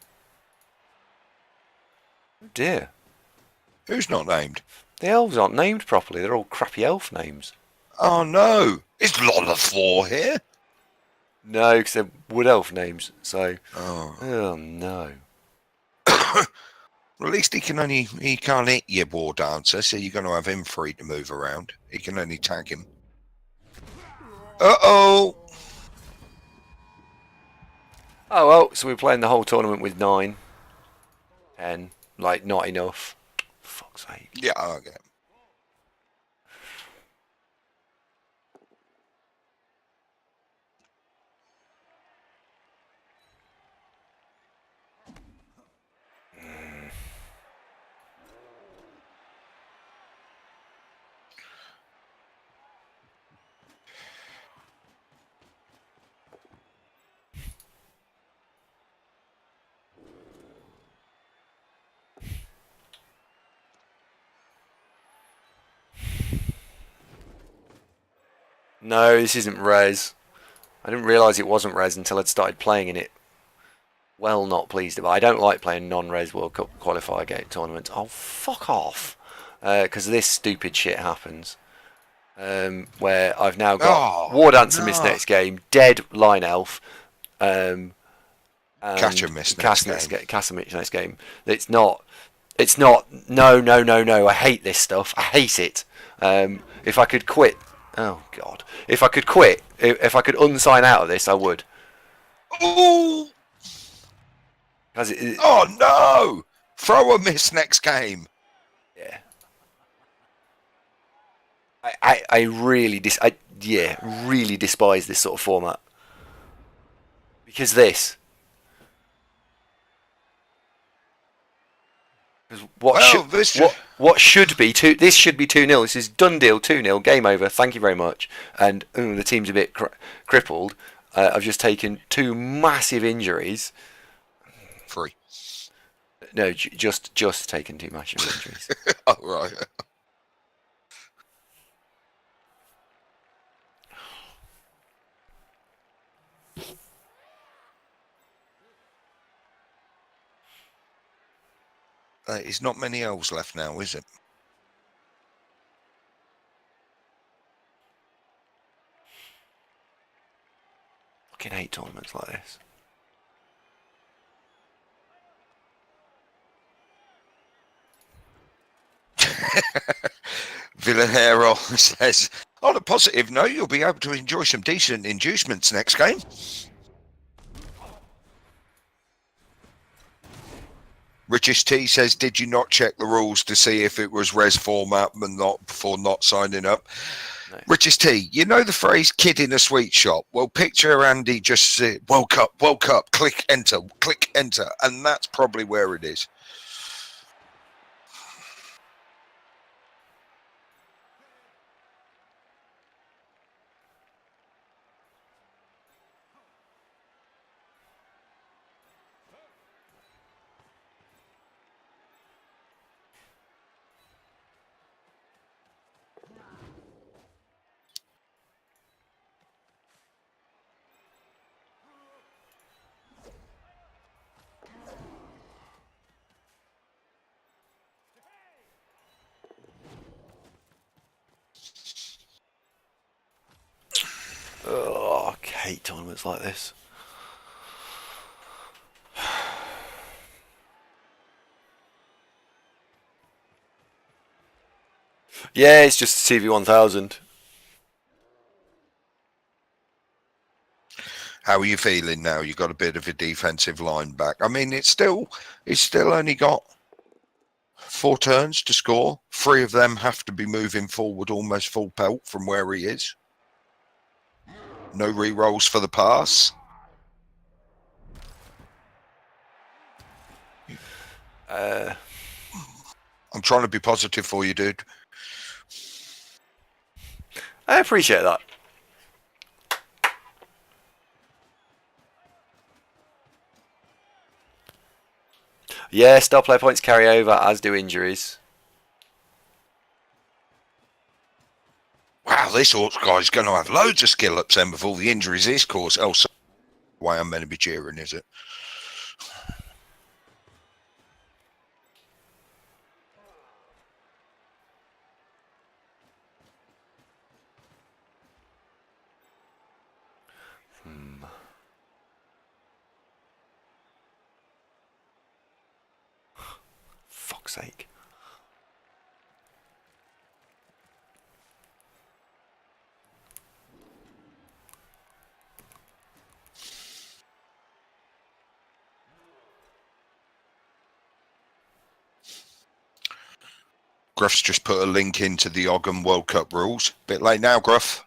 Oh dear. Who's not named? The elves aren't named properly. They're all crappy elf names. Oh no! Is Lolaflor here? No, because they're wood elf names. So. Oh. Oh no. Well, at least he can't hit your war dancer, so you're going to have him free to move around. He can only tag him. Uh-oh! Oh well, so we're playing the whole tournament with 9, 10, like not enough. Fuck's sake. Yeah, I get it. No, this isn't res. I didn't realise it wasn't res until I'd started playing in it. Well, not pleased about. I don't like playing non-res World Cup qualifier game tournaments. Oh, fuck off! Because this stupid shit happens. Where I've now got War Dancer miss next game, dead Line Elf, Catcher miss next game. Catcher miss next game. It's not. No. I hate this stuff. I hate it. If I could quit. Oh God. If I could quit. If I could unsign out of this, I would. Ooh! Oh no! Throw a miss next game. Yeah. I really really despise this sort of format. Because this. What should be this should be 2-0. This is done deal, 2-0, game over. Thank you very much. And the team's a bit crippled. I've just taken 2 massive injuries. 3. No, just taken 2 massive injuries. Oh right. There's not many elves left now, is it? Fucking hate tournaments like this. Villanero says, on a positive note, you'll be able to enjoy some decent inducements next game. Richest T says, did you not check the rules to see if it was res format and not before not signing up? No. Richest T, you know the phrase kid in a sweet shop? Well, picture Andy just say, woke up, click enter, and that's probably where it is. Oh, I hate tournaments like this. Yeah, it's just CV1000. How are you feeling now? You got a bit of a defensive line back. I mean, it's still only got 4 turns to score. 3 of them have to be moving forward almost full pelt from where he is. No re-rolls for the pass. I'm trying to be positive for you, dude. I appreciate that. Yeah, star player points carry over, as do injuries. Wow, this Orcs guy's going to have loads of skill ups then with all the injuries he's caused. Oh, so why I'm meant to be cheering, is it? sake. Gruff's just put a link into the Ogham World Cup rules. Bit late now, Gruff.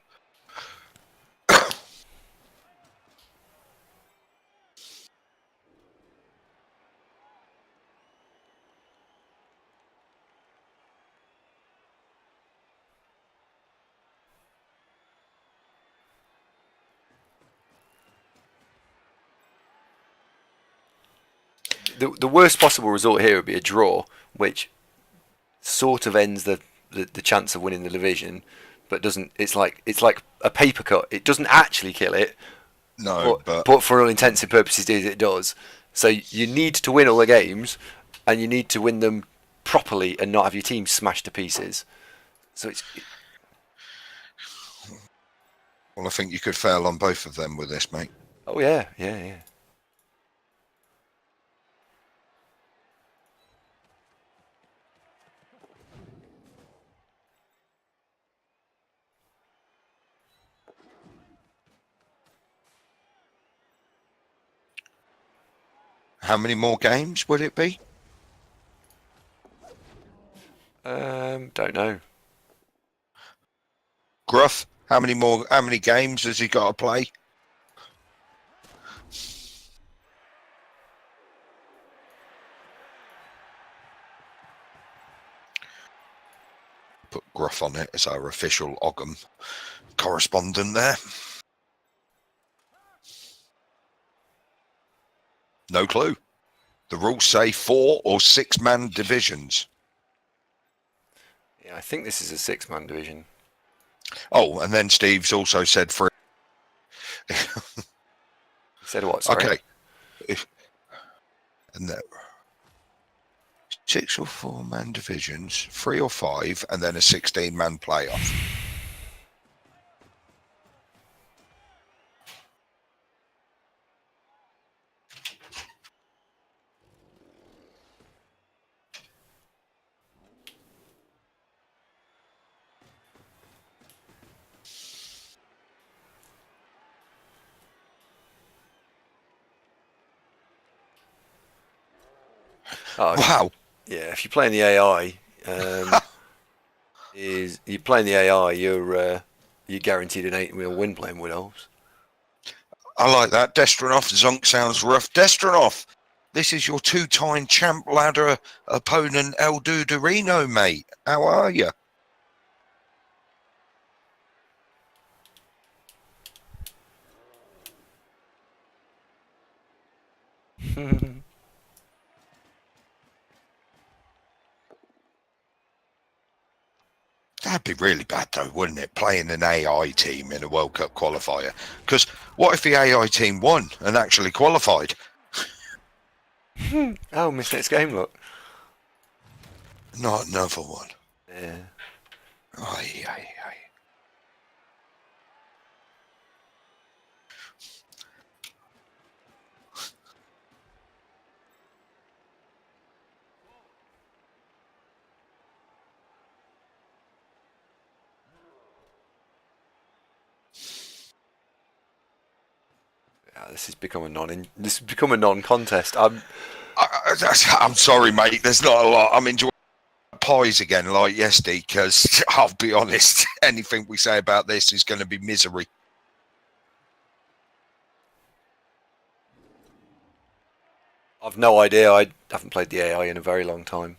The worst possible result here would be a draw, which sort of ends the chance of winning the division, but doesn't. It's like a paper cut. It doesn't actually kill it, No, but for all intents and purposes, it does. So you need to win all the games, and you need to win them properly and not have your team smashed to pieces. So well, I think you could fail on both of them with this, mate. Oh yeah. How many more games would it be? Don't know. Gruff, how many games has he got to play? Put Gruff on it as our official Ogham correspondent there. No clue. The rules say 4 or 6 man divisions. Yeah, I think this is a 6-man division. Oh, and then Steve's also said 3. He said what? Sorry? Okay. And that 6 or 4 man divisions, 3 or 5, and then a 16-man playoff. Oh, Wow. Yeah, if you're playing the AI, you're playing the AI, you're guaranteed an 8-wheel win playing Wood Elves. I like that. Destronov, Zonk sounds rough. Destronov, this is your 2-time champ ladder opponent, El Duderino, mate. How are you? That'd be really bad, though, wouldn't it? Playing an AI team in a World Cup qualifier. Because what if the AI team won and actually qualified? Oh, missed next game, look. Not another one. Yeah. Aye, aye, aye. This has become a non-contest. I'm sorry, mate. There's not a lot. I'm enjoying pies again, like yesterday, because I'll be honest, anything we say about this is going to be misery. I've no idea. I haven't played the AI in a very long time.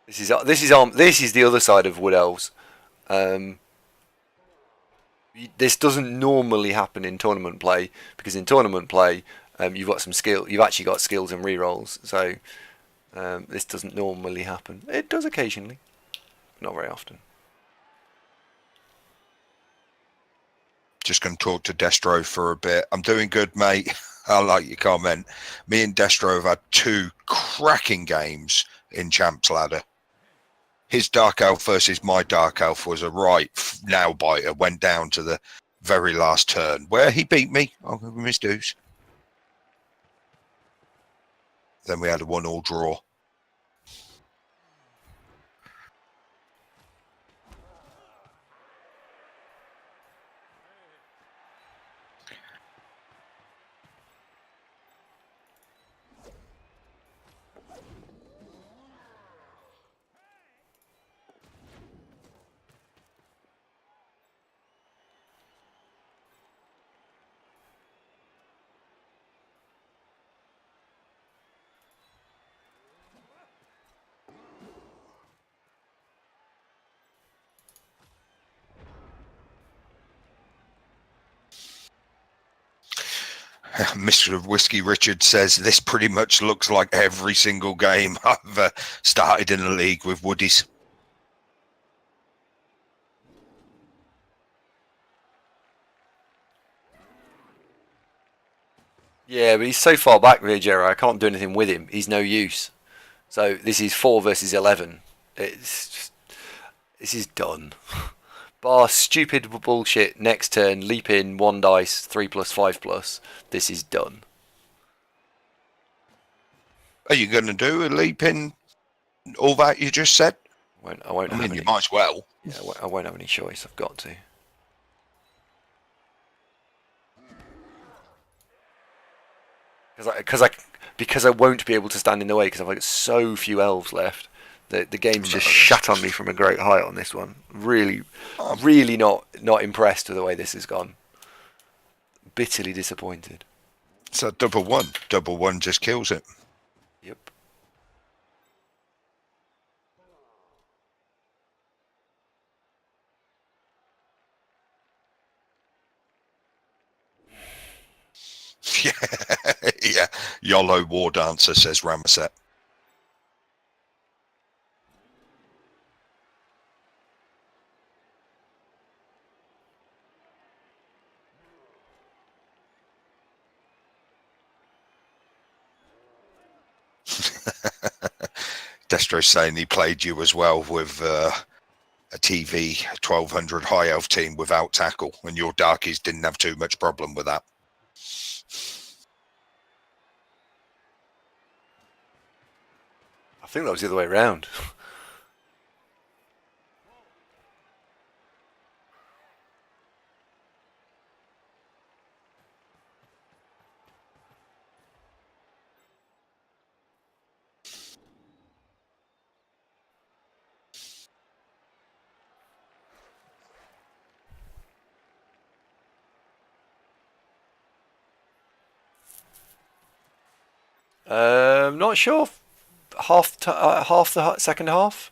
This is the other side of Wood Elves. This doesn't normally happen in tournament play, because in tournament play you've got some skill. You've actually got skills and rerolls. So this doesn't normally happen. It does occasionally, but not very often. Just going to talk to Destro for a bit. I'm doing good, mate. I like your comment. Me and Destro have had 2 cracking games in Champs Ladder. His Dark Elf versus my Dark Elf was a right nail biter. Went down to the very last turn where he beat me. I'll give him his dues. Then we had a 1-1 draw. Mr. Whiskey Richard says this pretty much looks like every single game I've started in the league with Woodies. Yeah, but he's so far back with Jero, I can't do anything with him. He's no use. So this is 4 versus 11. It's just, this is done. Bar stupid bullshit. Next turn, leap in 1 dice, 3+, 5+. This is done. Are you going to do a leap in all that you just said? I won't I have mean, any. you might as well. Yeah, I won't have any choice. I've got to. Because I won't be able to stand in the way because I've got so few elves left. The game's just shat on me from a great height on this one. Really, really not impressed with the way this has gone. Bitterly disappointed. So double one just kills it. Yep. Yeah. YOLO War Dancer, says Ramaset. Destro's saying he played you as well with a TV 1200 high elf team without tackle, and your darkies didn't have too much problem with that. I think that was the other way around. Not sure. Half the second half.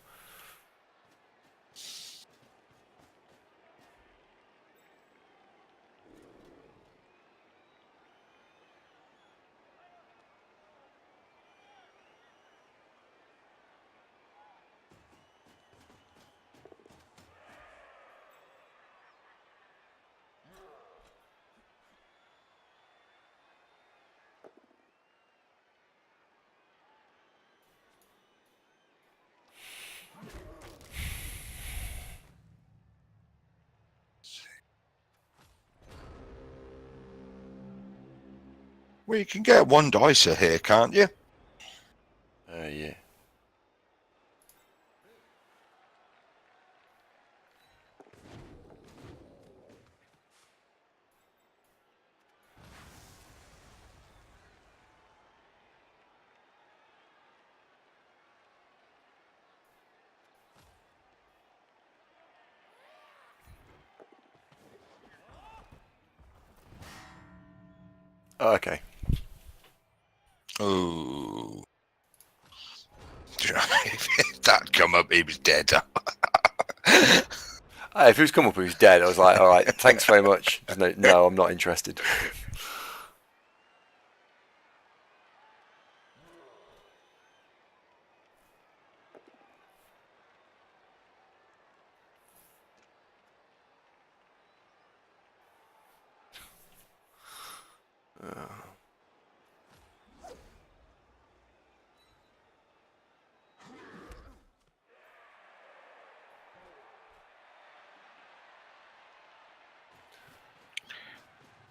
Well, you can get one dicer here, can't you? Yeah. Okay. Oh. If that come up, he was dead. If he was come up, he was dead. I was like, all right, thanks very much. No, I'm not interested.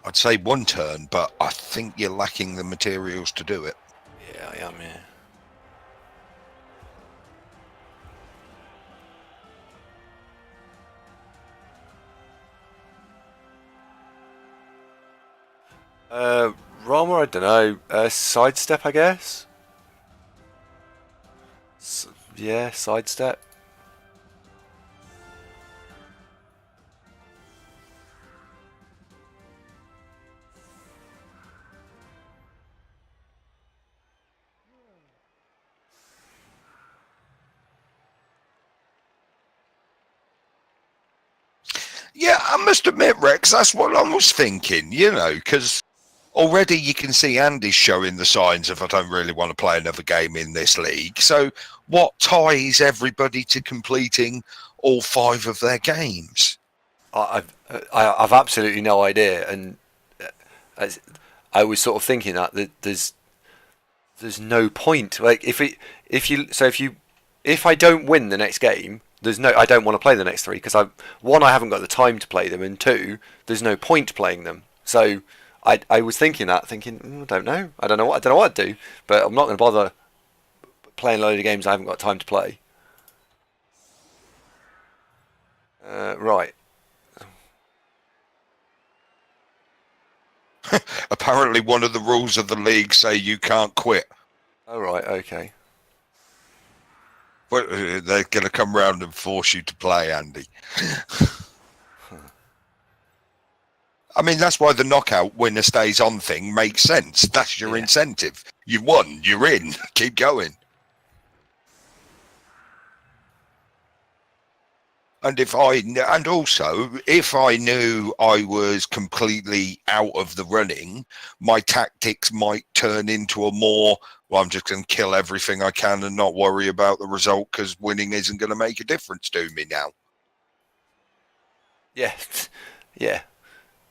I'd say one turn, but I think you're lacking the materials to do it. Yeah, I am. Yeah. Rama, I don't know. Sidestep, I guess. Yeah, sidestep. Yeah, I must admit, Rex, that's what I was thinking, because already you can see Andy's showing the signs of I don't really want to play another game in this league. So what ties everybody to completing all 5 of their games? I've absolutely no idea, and I was sort of thinking that there's no point. Like if I don't win the next game, I don't want to play the next 3 because I haven't got the time to play them, and 2, there's no point playing them. So I was thinking I don't know, I don't know what to do, but I'm not going to bother playing a load of games I haven't got time to play. Right. Apparently one of the rules of the league say you can't quit. Oh right, okay. But they're going to come round and force you to play, Andy. I mean, that's why the knockout winner stays on thing makes sense. That's your incentive. You won, you're in. Keep going. And if I knew I was completely out of the running, my tactics might turn into a more, well, I'm just going to kill everything I can and not worry about the result because winning isn't going to make a difference to me now. Yeah, yeah.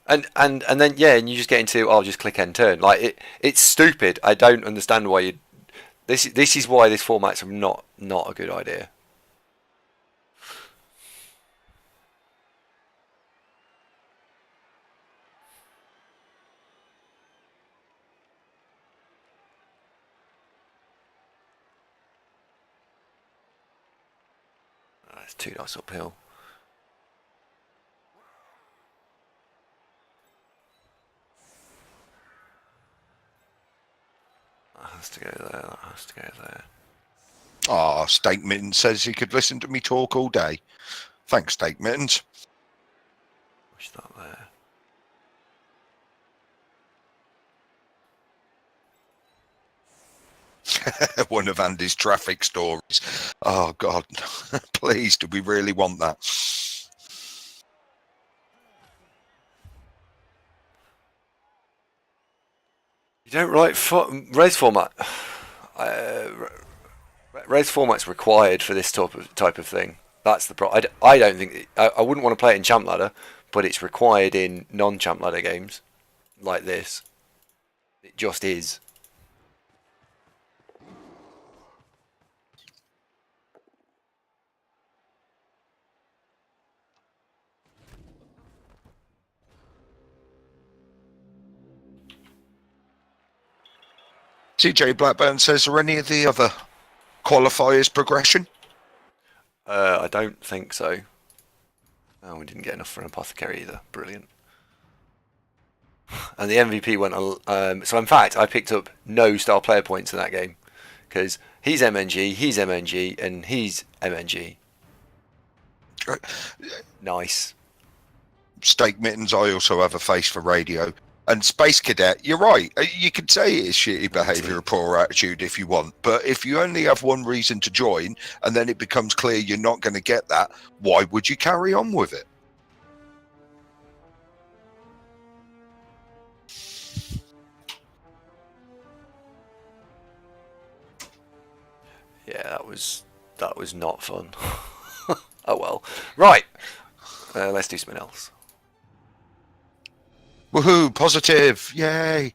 And then and you just get into I'll just click end turn. Like it's stupid. I don't understand why you. This is why this format's not a good idea. It's too nice uphill. That has to go there. That has to go there. Ah, Steak Mittens says he could listen to me talk all day. Thanks, Steak Mittens. Push that there. One of Andy's traffic stories. Oh, God. Please, do we really want that? You don't write res format. Res format's required for this type of thing. That's the problem. I don't think I wouldn't want to play it in Champ Ladder, but it's required in non-Champ Ladder games like this. It just is. CJ Blackburn says, are any of the other qualifiers progression? I don't think so. Oh, we didn't get enough for an apothecary either. Brilliant. And the MVP went. So in fact, I picked up no star player points in that game because he's MNG, he's MNG, and he's MNG. Nice. Steak Mittens, I also have a face for radio. And Space Cadet, you're right. You could say it's shitty behaviour or poor attitude if you want. But if you only have one reason to join and then it becomes clear you're not going to get that, why would you carry on with it? Yeah, that was not fun. Oh well. Right. Let's do something else. Woohoo, positive. Yay.